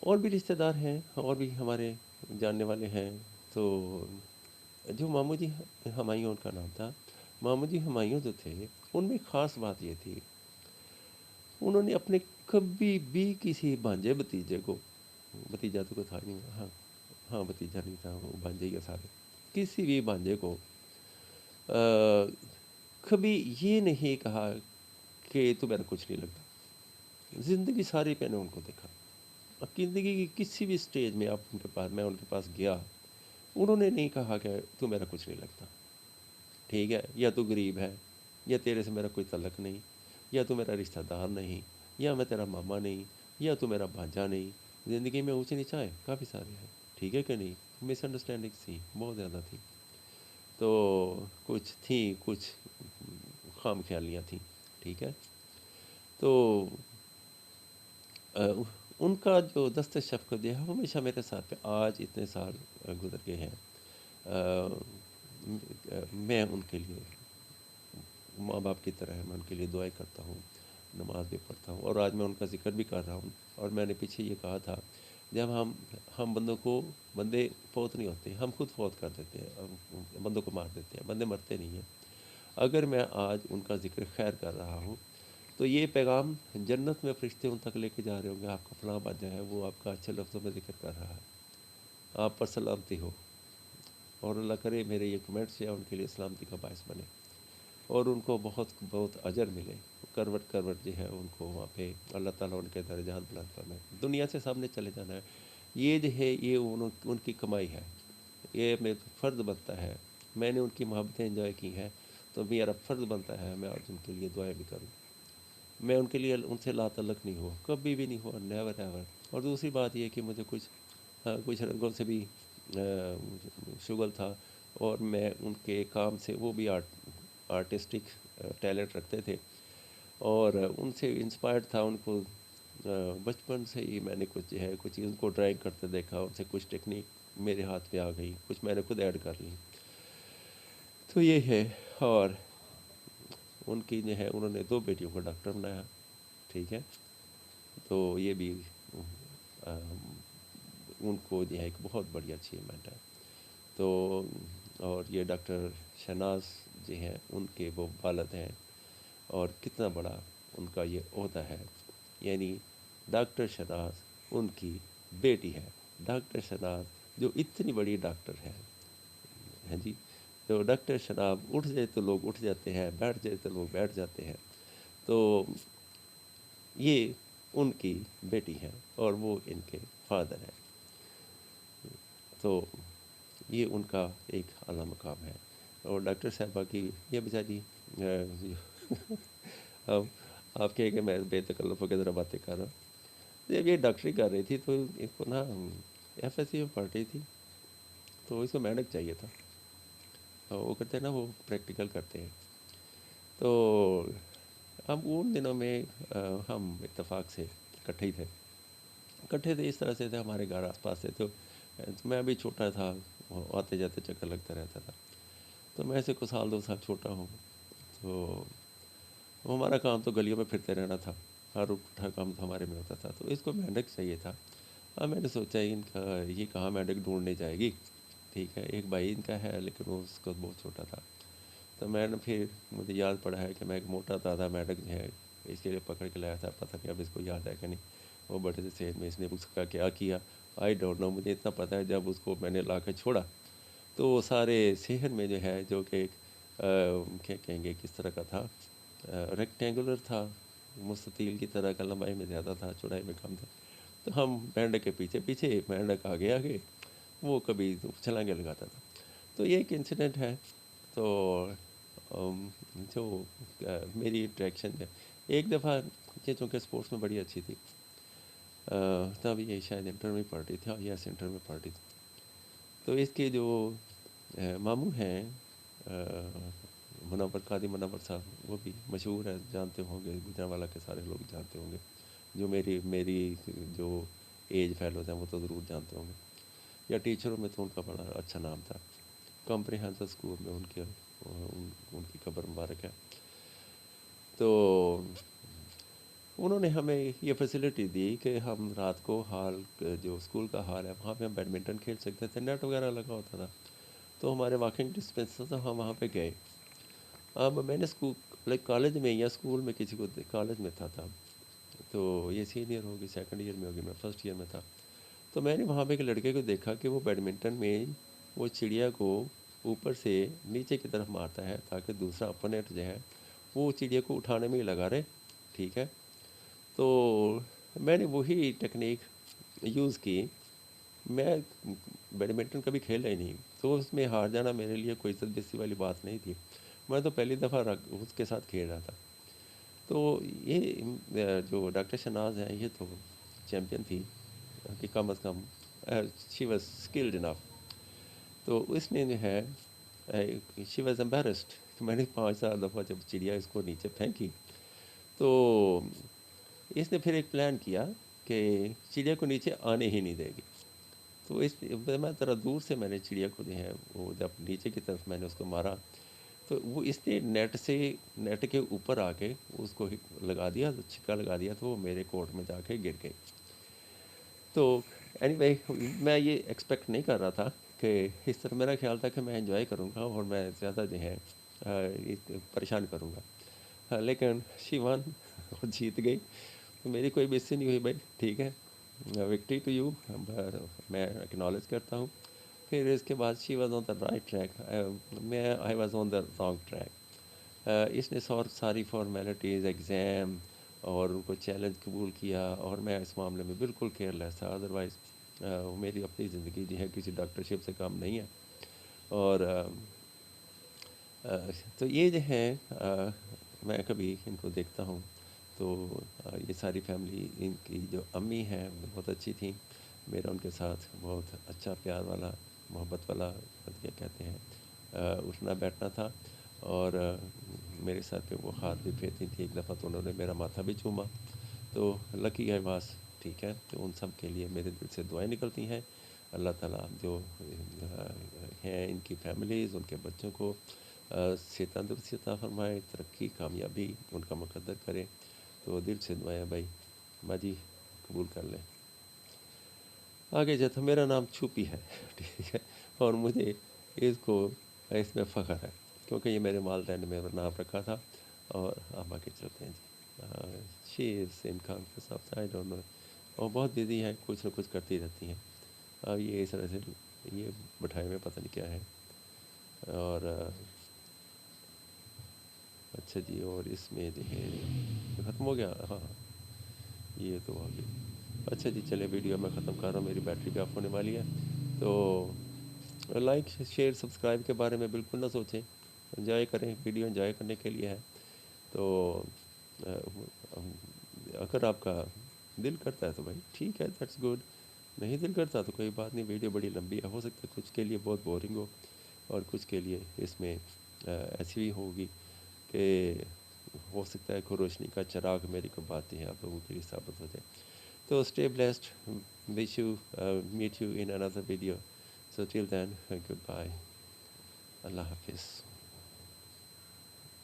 اور بھی رشتہ دار ہیں, اور بھی ہمارے جاننے والے ہیں. تو جو ماموں جی ہمایوں ان کا نام تھا, ماموں جی ہمایوں جو تھے, ان میں خاص بات یہ تھی, انہوں نے اپنے کبھی بھی کسی بھانجے بھتیجے کو, بھتیجا تو کوئی تھا نہیں, ہاں بھتیجا نہیں تھا, وہ بھانجے ہی سارے, کسی بھی بھانجے کو کبھی یہ نہیں کہا کہ تو میرا کچھ نہیں لگتا. زندگی ساری میں نے ان کو دیکھا. زندگی کی کسی بھی سٹیج میں آپ ان کے پاس, میں ان کے پاس گیا, انہوں نے نہیں کہا کہ تو میرا کچھ نہیں لگتا, ٹھیک ہے. یا تو غریب ہے, یا تیرے سے میرا کوئی تعلق نہیں, یا تو میرا رشتہ دار نہیں, یا میں تیرا ماما نہیں, یا تو میرا بھانجا نہیں. زندگی میں اونچے نیچے کافی سارے ہیں, ٹھیک ہے کہ نہیں. مس انڈرسٹینڈنگ تھی, بہت زیادہ تھی. تو کچھ تھیں, کچھ خام خیالیاں تھیں, ٹھیک ہے. تو ان کا جو دست شفقت ہے ہمیشہ میرے ساتھ پہ, آج اتنے سال گزر گئے ہیں, میں ان کے لیے ماں باپ کی طرح ہے، میں ان کے لیے دعائیں کرتا ہوں، نماز بھی پڑھتا ہوں، اور آج میں ان کا ذکر بھی کر رہا ہوں۔ اور میں نے پیچھے یہ کہا تھا، جب ہم بندے فوت نہیں ہوتے، ہم خود فوت کر دیتے ہیں، ہم بندوں کو مار دیتے ہیں، بندے مرتے نہیں ہیں۔ اگر میں آج ان کا ذکر خیر کر رہا ہوں تو یہ پیغام جنت میں فرشتے ان تک لے کے جا رہے ہوں گے، آپ کا فلاں بن جائے، وہ آپ کا اچھے لفظوں میں ذکر کر رہا ہے، آپ پر سلامتی ہو، اور اللہ کرے میرے یہ کمنٹس یا ان کے لیے سلامتی کا باعث بنے، اور ان کو بہت بہت اجر ملے، کروٹ کروٹ جو ہے ان کو وہاں پہ اللہ تعالیٰ ان کے درجات بلند فرمائے۔ دنیا سے سامنے چلے جانا ہے، یہ جو ہے یہ ان کی کمائی ہے، یہ میرا فرض بنتا ہے، میں نے ان کی محبتیں انجوائے کی ہیں، تو میرا فرض بنتا ہے میں آج ان کے لیے دعائیں بھی کروں۔ میں ان کے لیے ان سے لا تعلق نہیں ہوا، کبھی بھی نہیں ہوا، نیور ایور۔ اور دوسری بات یہ کہ مجھے کچھ رنگوں سے بھی شغل تھا، اور میں ان کے کام سے، وہ بھی آرٹسٹک ٹیلنٹ رکھتے تھے، اور ان سے انسپائرڈ تھا، ان کو بچپن سے ہی میں نے کچھ چیز کو ڈرائنگ کرتے دیکھا، ان سے کچھ ٹیکنیک میرے ہاتھ پہ آ گئی، کچھ میں نے خود ایڈ کر لی، تو یہ ہے۔ اور ان کی جو ہے انہوں نے 2 بیٹیوں کو ڈاکٹر بنایا، ٹھیک ہے، تو یہ بھی ان کو جو ہے ایک بہت بڑی اچیومنٹ ہے۔ تو اور یہ ڈاکٹر شہناز جی ہیں، ان کے وہ والد ہیں، اور کتنا بڑا ان کا یہ عہدہ ہے، یعنی ڈاکٹر شہناز ان کی بیٹی ہے، ڈاکٹر شہناز جو اتنی بڑی ڈاکٹر ہے، ہیں جی، تو ڈاکٹر شناب اٹھ جائے تو لوگ اٹھ جاتے ہیں، بیٹھ جائے تو لوگ بیٹھ جاتے ہیں، تو یہ ان کی بیٹی ہیں اور وہ ان کے فادر ہیں، تو یہ ان کا ایک اعلیٰ مقام ہے۔ اور ڈاکٹر صاحبہ کی یہ بیچاری اب آپ کہیں کہ میں بے تکلف ہو کے ذرا باتیں کر رہا ہوں، جب یہ ڈاکٹری کر رہی تھی تو اس کو نا ایف ایس سی میں پڑھ رہی تھی، تو اس کو میڈک چاہیے تھا، وہ کرتے ہیں نا، وہ پریکٹیکل کرتے ہیں، تو اب ان دنوں میں ہم اتفاق سے اکٹھے تھے، اس طرح سے تھے، ہمارے گھر آس پاس سے، تو میں بھی چھوٹا تھا، آتے جاتے چکر لگتا رہتا تھا، تو میں سے کچھ سال 2 سال چھوٹا ہوں، تو ہمارا کام تو گلیوں میں پھرتے رہنا تھا، ہر اٹھا کام تو ہمارے میں ہوتا تھا، تو اس کو میڈک چاہیے تھا۔ اب میں نے سوچا ان کا یہ کہاں میڈک ڈھونڈنے جائے گی، ٹھیک ہے، ایک بھائی ان کا ہے لیکن وہ اس کو بہت چھوٹا تھا، تو میں نے پھر مجھے یاد پڑا ہے کہ میں ایک موٹا دادا میڈک جو ہے اس کے لیے پکڑ کے لایا تھا، پتہ نہیں اب اس کو یاد ہے کہ نہیں، وہ بڑے سے صحت میں اس نے اس کا کیا کیا آئی ڈونٹ نو، مجھے اتنا پتہ ہے جب اس کو میں نے لا کے چھوڑا تو وہ سارے صحت میں جو ہے، جو کہ ایک کیا کہیں گے کس طرح کا تھا، ریکٹینگولر تھا، مستطیل کی طرح کا، لمبائی میں زیادہ تھا، چوڑائی میں کم تھا، تو ہم مینڈک کے پیچھے مینڈک آگے وہ کبھی چھلانگیں لگاتا تھا، تو یہ ایک انسیڈنٹ ہے۔ تو جو میری انٹریکشن ہے، ایک دفعہ یہ چونکہ اسپورٹس میں بڑی اچھی تھی، تب یہ شاید انٹر میں پڑھ رہی تھی، یا سینٹر میں پڑھ رہی تھی، تو اس کے جو ماموں ہیں منور قادی منور صاحب، وہ بھی مشہور ہے، جانتے ہوں گے، گجرانوالہ کے سارے لوگ جانتے ہوں گے، جو میری جو ایج فیلوز ہیں وہ تو ضرور جانتے ہوں گے، یا ٹیچروں میں تو ان کا بڑا اچھا نام تھا، کمپریہنسو اسکول میں ان کی قبر مبارک ہے۔ تو انہوں نے ہمیں یہ فیسلٹی دی کہ ہم رات کو جو اسکول کا ہال ہے وہاں پہ ہم بیڈمنٹن کھیل سکتے تھے، نیٹ وغیرہ لگا ہوتا تھا، تو ہمارے واکنگ ڈسٹینس تھا، تو ہم وہاں پہ گئے۔ اب میں نے کالج میں یا اسکول میں کسی کو کالج میں تھا، تو یہ سینئر ہوگی، سیکنڈ ایئر میں ہوگی، میں فرسٹ ایئر میں تھا، تو میں نے وہاں پہ ایک لڑکے کو دیکھا کہ وہ بیڈمنٹن میں وہ چڑیا کو اوپر سے نیچے کی طرف مارتا ہے تاکہ دوسرا اپوننٹ جو ہے وہ چڑیا کو اٹھانے میں ہی لگا رہے، ٹھیک ہے، تو میں نے وہی ٹیکنیک یوز کی، میں بیڈمنٹن کبھی کھیلا ہی نہیں، تو اس میں ہار جانا میرے لیے کوئی عزت بےزتی والی بات نہیں تھی، میں تو پہلی دفعہ اس کے ساتھ کھیل رہا تھا، تو یہ جو ڈاکٹر شہناز ہیں یہ تو چیمپئن تھی کہ کم از کم شی واز اسکلڈ انف، تو اس نے جو ہے شی واز امبیرسڈ کہ میں نے 5 4 دفعہ جب چڑیا اس کو نیچے پھینکی، تو اس نے پھر ایک پلان کیا کہ چڑیا کو نیچے آنے ہی نہیں دے گی، تو میں ذرا دور سے میں نے چڑیا کو جو ہے وہ جب نیچے کی طرف میں نے اس کو مارا، تو وہ اس نے نیٹ کے اوپر آ کے اس کو لگا دیا، تو چھکا لگا دیا، تو وہ میرے کوٹ میں جا کے گر گئی۔ تو اینی وے میں یہ ایکسپیکٹ نہیں کر رہا تھا کہ اس طرح، میرا خیال تھا کہ میں انجوائے کروں گا اور میں زیادہ جو ہے پریشان کروں گا، لیکن شی ون، وہ جیت گئی۔ تو میری کوئی بے عزتی نہیں ہوئی، بھائی ٹھیک ہے، وکٹری ٹو یو، میں اکنالج کرتا ہوں۔ پھر اس کے بعد she was on the right track, میں I was on the wrong track. اس نے ساری فارمیلٹیز، ایگزام اور ان کو چیلنج قبول کیا، اور میں اس معاملے میں بالکل کیئر لیس تھا۔ ادروائز میری اپنی زندگی جو ہے کسی ڈاکٹرشپ سے کم نہیں ہے۔ اور تو یہ جو ہے میں کبھی ان کو دیکھتا ہوں تو یہ ساری فیملی، ان کی جو امی ہیں وہ بہت اچھی تھیں، میرا ان کے ساتھ بہت اچھا پیار والا، محبت والا، کیا کہتے ہیں، اٹھنا بیٹھنا تھا، اور میرے سر پہ وہ ہاتھ بھی پھیرتی تھی۔ ایک دفعہ تو انہوں نے میرا ماتھا بھی چوما، تو لکی آئی واس، ٹھیک ہے۔ تو ان سب کے لیے میرے دل سے دعائیں نکلتی ہیں، اللہ تعالیٰ جو ہیں ان کی فیملیز، ان کے بچوں کو صحت تندرستی عطا فرمائے، ترقی، کامیابی ان کا مقدر کرے۔ تو دل سے دعائیں بھائی، باجی قبول کر لیں۔ آگے جاتا، میرا نام چھوپی ہے، ٹھیک ہے، اور مجھے اس میں فخر ہے، کیونکہ یہ میرے والدین نے میرا نام رکھا تھا۔ اور آپ آگے چلتے ہیں جی۔ She is in conference of, I don't know, اور بہت بزی ہیں، کچھ نہ کچھ کرتی رہتی ہیں۔ اب یہ اس طرح سے یہ بٹھائی میں پتہ نہیں کیا ہے۔ اور اچھا جی، اور اس میں جو ہے ختم ہو گیا، ہاں یہ تو آگے۔ اچھا جی، چلے ویڈیو میں ختم کر رہا ہوں، میری بیٹری بھی آف ہونے والی ہے۔ تو لائک، شیئر، سبسکرائب کے بارے میں بالکل نہ سوچیں، انجوائے کریں، ویڈیو انجوائے کرنے کے لیے ہے۔ تو اگر آپ کا دل کرتا ہے تو بھائی ٹھیک ہے، دیٹس گڈ، نہیں دل کرتا تو کوئی بات نہیں، ویڈیو بڑی لمبی ہے، ہو سکتا ہے کچھ کے لیے بہت بورنگ ہو، اور کچھ کے لیے اس میں ایسی بھی ہوگی کہ ہو سکتا ہے کہ روشنی کا چراغ میری کو باتیں ہیں آپ لوگوں کے لیے ثابت ہو جائے۔ تو stay blessed, wish you meet you in another video, so till then goodbye, Allah حافظ۔